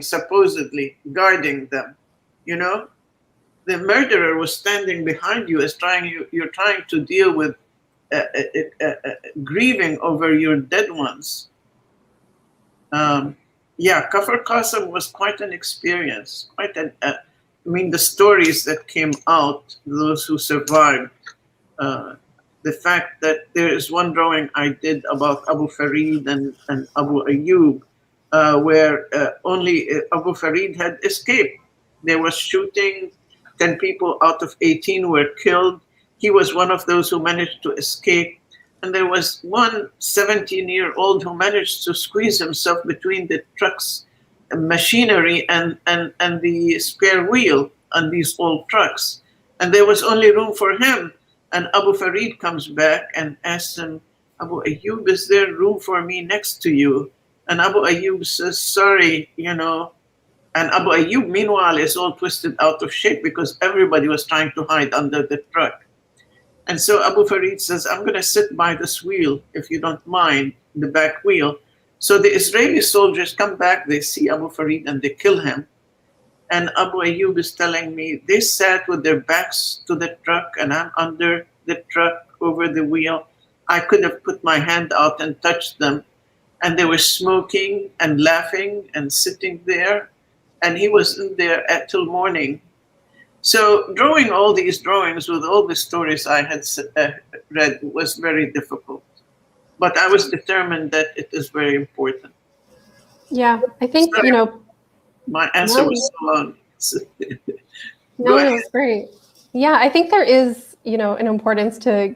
supposedly guarding them. You know, the murderer was standing behind you as you're trying to deal with grieving over your dead ones. Yeah, Kafr Qasem was quite an experience. I mean, the stories that came out, those who survived, the fact that there is one drawing I did about Abu Farid and Abu Ayyub, where only Abu Farid had escaped. There was shooting, 10 people out of 18 were killed. He was one of those who managed to escape. And there was one 17-year-old who managed to squeeze himself between the truck's machinery and the spare wheel on these old trucks. And there was only room for him. And Abu Farid comes back and asks him, Abu Ayyub, is there room for me next to you? And Abu Ayyub says, sorry, you know. And Abu Ayyub, meanwhile, is all twisted out of shape because everybody was trying to hide under the truck. And so Abu Farid says, I'm going to sit by this wheel, if you don't mind, the back wheel. So the Israeli soldiers come back, they see Abu Farid and they kill him. And Abu Ayyub is telling me, they sat with their backs to the truck and I'm under the truck over the wheel. I could have put my hand out and touched them. And they were smoking and laughing and sitting there. And he was in there till morning. So drawing all these drawings with all the stories I had read was very difficult. But I was determined that it is very important. Yeah, I think, Sorry, you know. my answer was so long. No, it was great. Yeah, I think there is, you know, an importance to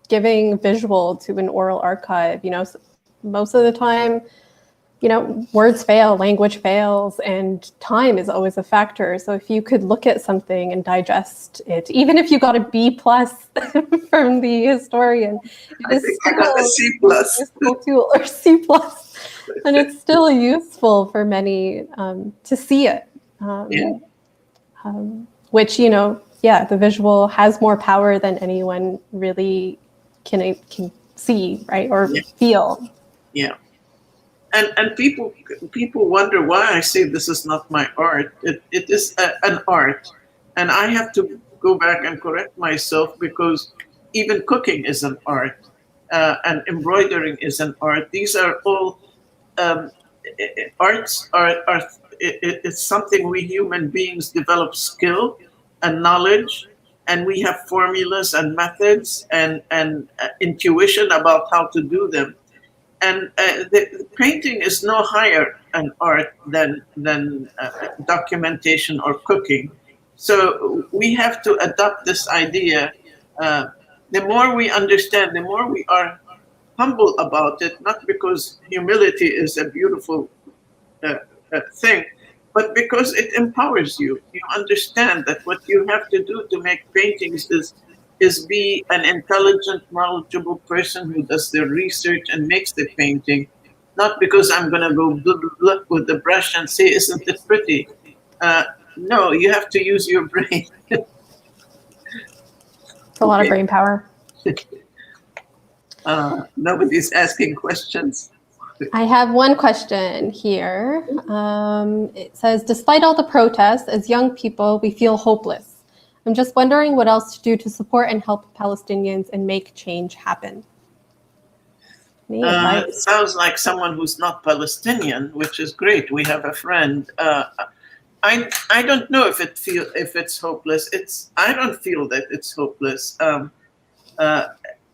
giving visual to an oral archive. You know, most of the time, you know, words fail, language fails, and time is always a factor. So if you could look at something and digest it, even if you got a B+ from the historian, I think I got a C+. Useful tool, or C+, and it's still useful for many to see it. Which, you know, yeah, the visual has more power than anyone really can see, right, or feel. Yeah. And people wonder why I say this is not my art. It is an art. And I have to go back and correct myself because even cooking is an art and embroidering is an art. These are all arts it's something we human beings develop skill and knowledge, and we have formulas and methods and intuition about how to do them. And the painting is no higher an art than documentation or cooking. So we have to adopt this idea. The more we understand, the more we are humble about it, not because humility is a beautiful thing, but because it empowers you. You understand that what you have to do to make paintings is be an intelligent, knowledgeable person who does the research and makes the painting, not because I'm going to go blah, blah, blah with the brush and say, isn't it pretty? No, you have to use your brain. It's a lot of brain power. Nobody's asking questions. I have one question here. It says, despite all the protests, as young people, we feel hopeless. I'm just wondering what else to do to support and help Palestinians and make change happen. It sounds like someone who's not Palestinian, which is great. We have a friend. I don't know if it's hopeless. I don't feel that it's hopeless.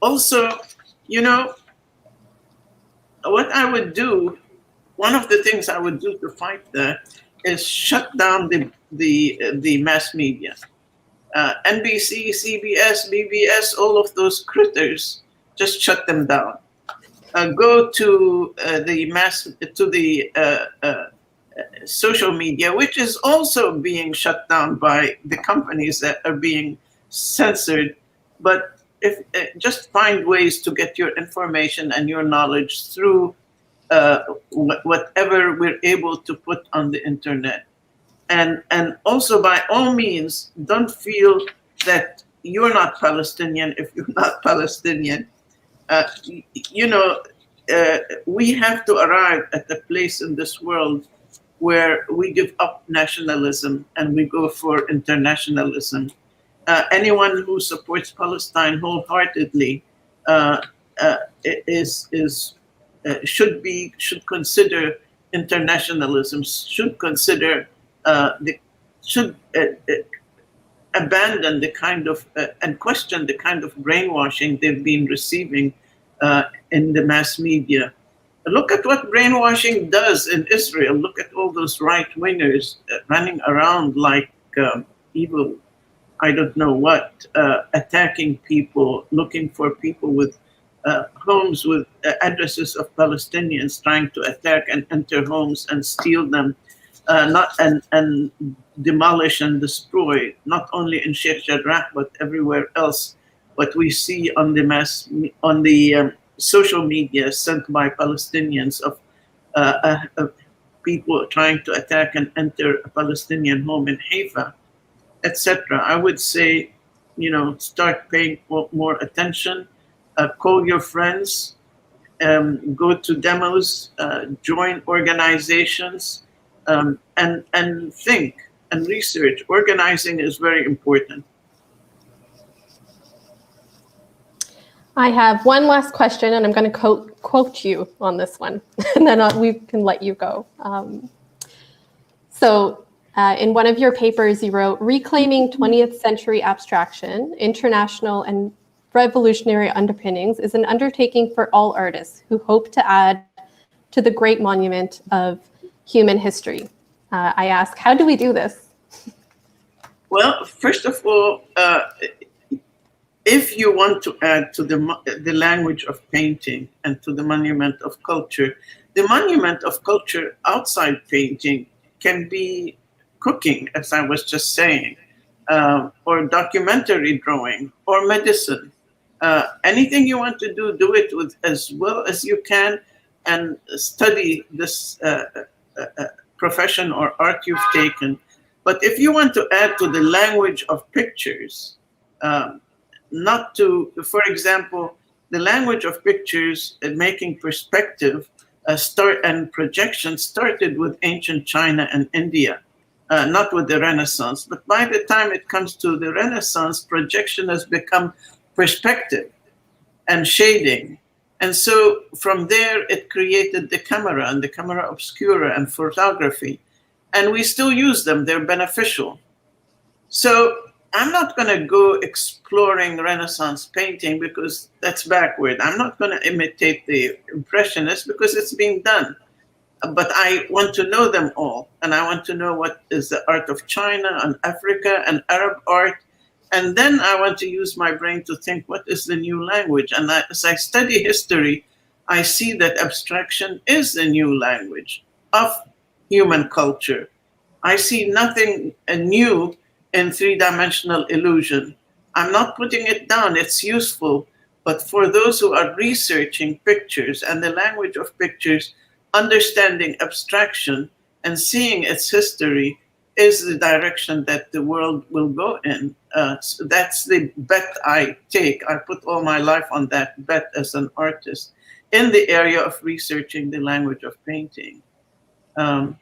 Also, you know, what I would do, one of the things I would do to fight that is shut down the mass media. NBC, CBS, BBS, all of those critters, just shut them down. Go to the social media, which is also being shut down by the companies that are being censored. But if just find ways to get your information and your knowledge through whatever we're able to put on the internet. And also, by all means, don't feel that you're not Palestinian if you're not Palestinian. You know, we have to arrive at a place in this world where we give up nationalism and we go for internationalism. Anyone who supports Palestine wholeheartedly should consider internationalism, should consider should abandon the kind of and question the kind of brainwashing they've been receiving in the mass media. Look at what brainwashing does in Israel. Look at all those right-wingers running around like evil, I don't know what, attacking people, looking for people with homes with addresses of Palestinians, trying to attack and enter homes and steal them, and demolish and destroy, not only in Sheikh Jarrah but everywhere else. What we see on the social media sent by Palestinians of people trying to attack and enter a Palestinian home in Haifa, etc. I would say, start paying more attention, call your friends, go to demos, join organizations, and think and research. Organizing is very important. I have one last question, and I'm going to quote you on this one, and then we can let you go. In one of your papers, you wrote, "Reclaiming 20th century abstraction, international and revolutionary underpinnings is an undertaking for all artists who hope to add to the great monument of human history." I ask, how do we do this? Well, first of all, if you want to add to the language of painting and to the monument of culture, the monument of culture outside painting can be cooking, as I was just saying, or documentary drawing, or medicine. Anything you want to do it with as well as you can, and study this profession or art you've taken. But if you want to add to the language of pictures, for example, the language of pictures and making perspective and projection started with ancient China and India, not with the Renaissance. But by the time it comes to the Renaissance, projection has become perspective and shading. And so from there, it created the camera and the camera obscura and photography. And we still use them, they're beneficial. So I'm not going to go exploring Renaissance painting because that's backward. I'm not going to imitate the Impressionists because it's being done. But I want to know them all. And I want to know what is the art of China and Africa and Arab art. And then I want to use my brain to think, what is the new language? And as I study history, I see that abstraction is the new language of human culture. I see nothing new in three-dimensional illusion. I'm not putting it down, it's useful. But for those who are researching pictures and the language of pictures, understanding abstraction and seeing its history is the direction that the world will go in. So that's the bet I take. I put all my life on that bet as an artist in the area of researching the language of painting. And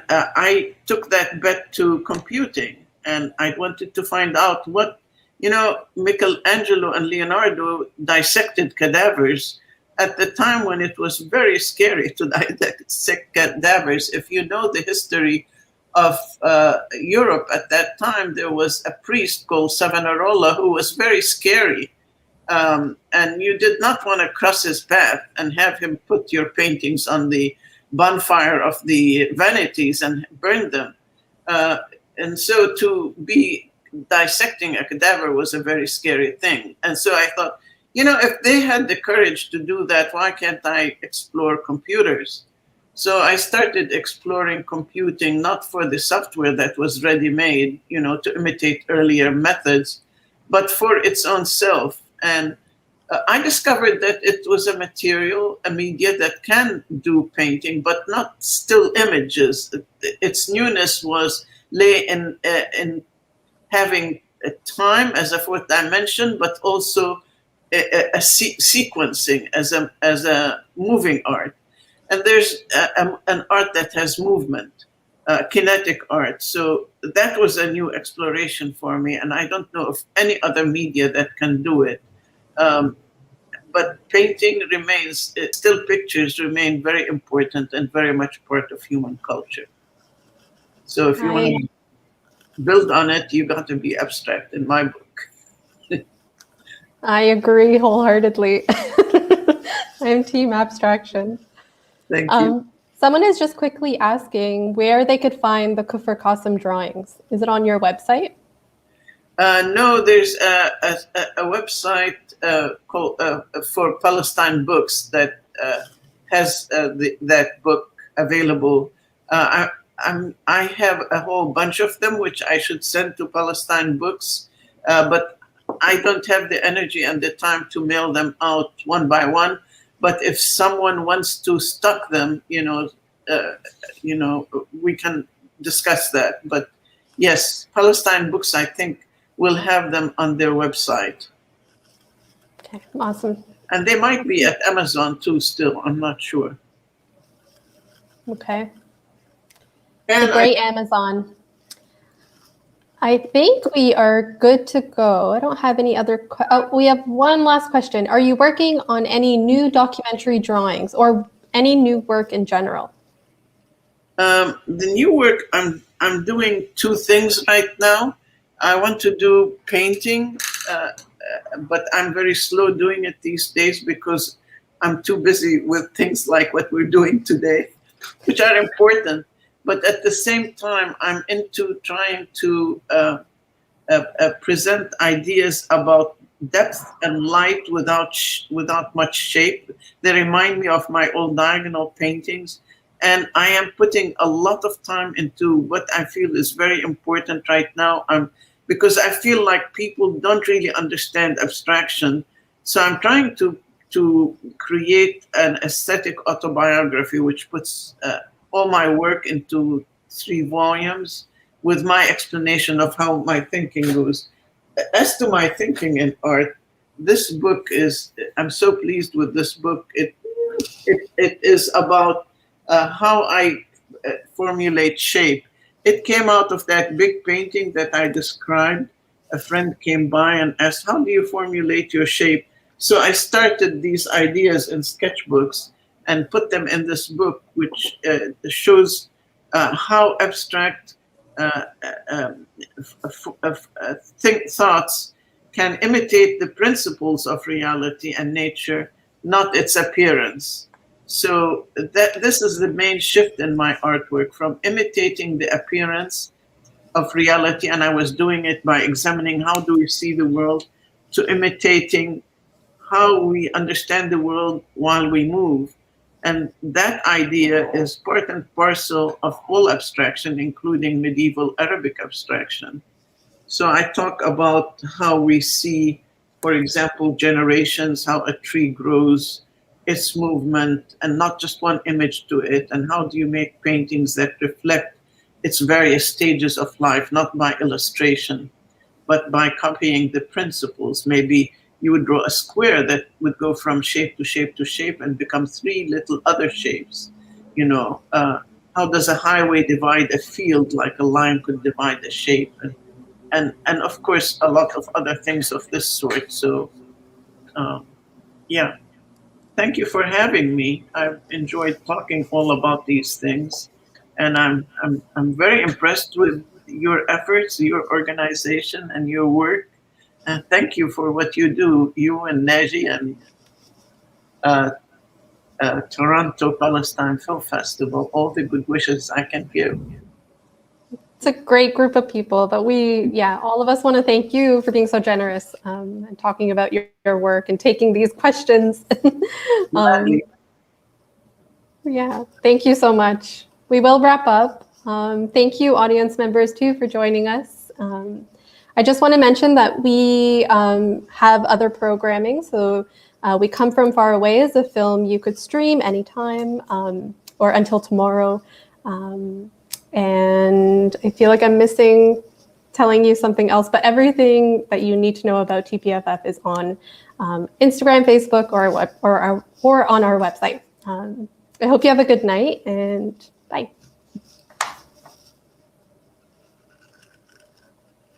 I took that bet to computing, and I wanted to find out what, Michelangelo and Leonardo dissected cadavers at the time when it was very scary to dissect cadavers. If you know the history of Europe at that time, there was a priest called Savonarola who was very scary. And you did not want to cross his path and have him put your paintings on the bonfire of the vanities and burn them. And so to be dissecting a cadaver was a very scary thing. And so I thought, if they had the courage to do that, why can't I explore computers? So I started exploring computing, not for the software that was ready-made, to imitate earlier methods, but for its own self. And I discovered that it was a material, a media that can do painting, but not still images. Its newness lay in having a time as a fourth dimension, but also a sequencing as a moving art. And there's an art that has movement, kinetic art. So that was a new exploration for me, and I don't know of any other media that can do it. But painting remains, still pictures remain very important and very much part of human culture. So if you want to build on it, you got to be abstract in my book. I agree wholeheartedly. I'm team abstraction. Thank you. Someone is just quickly asking where they could find the Kafr Qasem drawings. Is it on your website? No, there's a website called for Palestine books that has that book available. I have a whole bunch of them, which I should send to Palestine books, but I don't have the energy and the time to mail them out one by one. But if someone wants to stock them, we can discuss that. But yes, Palestine books, I think, will have them on their website. Okay, awesome. And they might be at Amazon too still, I'm not sure. Okay. And the great Amazon. I think we are good to go. I don't have any other, we have one last question. Are you working on any new documentary drawings or any new work in general? The new work, I'm doing two things right now. I want to do painting, but I'm very slow doing it these days because I'm too busy with things like what we're doing today, which are important. But at the same time, I'm into trying to present ideas about depth and light without much shape. They remind me of my old diagonal paintings. And I am putting a lot of time into what I feel is very important right now. Because I feel like people don't really understand abstraction. So I'm trying to create an aesthetic autobiography, which puts all my work into 3 volumes with my explanation of how my thinking goes. As to my thinking in art, this book I'm so pleased with this book. It is about how I formulate shape. It came out of that big painting that I described. A friend came by and asked, how do you formulate your shape? So I started these ideas in sketchbooks and put them in this book, which shows how abstract thoughts can imitate the principles of reality and nature, not its appearance. So this is the main shift in my artwork, from imitating the appearance of reality, and I was doing it by examining how do we see the world, to imitating how we understand the world while we move. And that idea is part and parcel of all abstraction, including medieval Arabic abstraction. So I talk about how we see, for example, generations, how a tree grows, its movement, and not just one image to it. And how do you make paintings that reflect its various stages of life, not by illustration, but by copying the principles. Maybe you would draw a square that would go from shape to shape to shape and become 3 little other shapes. How does a highway divide a field like a line could divide a shape? And of course, a lot of other things of this sort. So, yeah. Thank you for having me. I've enjoyed talking all about these things, and I'm very impressed with your efforts, your organization, and your work. And thank you for what you do, you and Naji and Toronto Palestine Film Festival. All the good wishes I can give. It's a great group of people, but all of us want to thank you for being so generous and talking about your work and taking these questions. Thank you so much. We will wrap up. Thank you, audience members, too, for joining us. I just want to mention that we have other programming. So We Come From Far Away is a film you could stream anytime or until tomorrow. And I feel like I'm missing telling you something else, but everything that you need to know about TPFF is on Instagram, Facebook, or on our website. I hope you have a good night, and bye.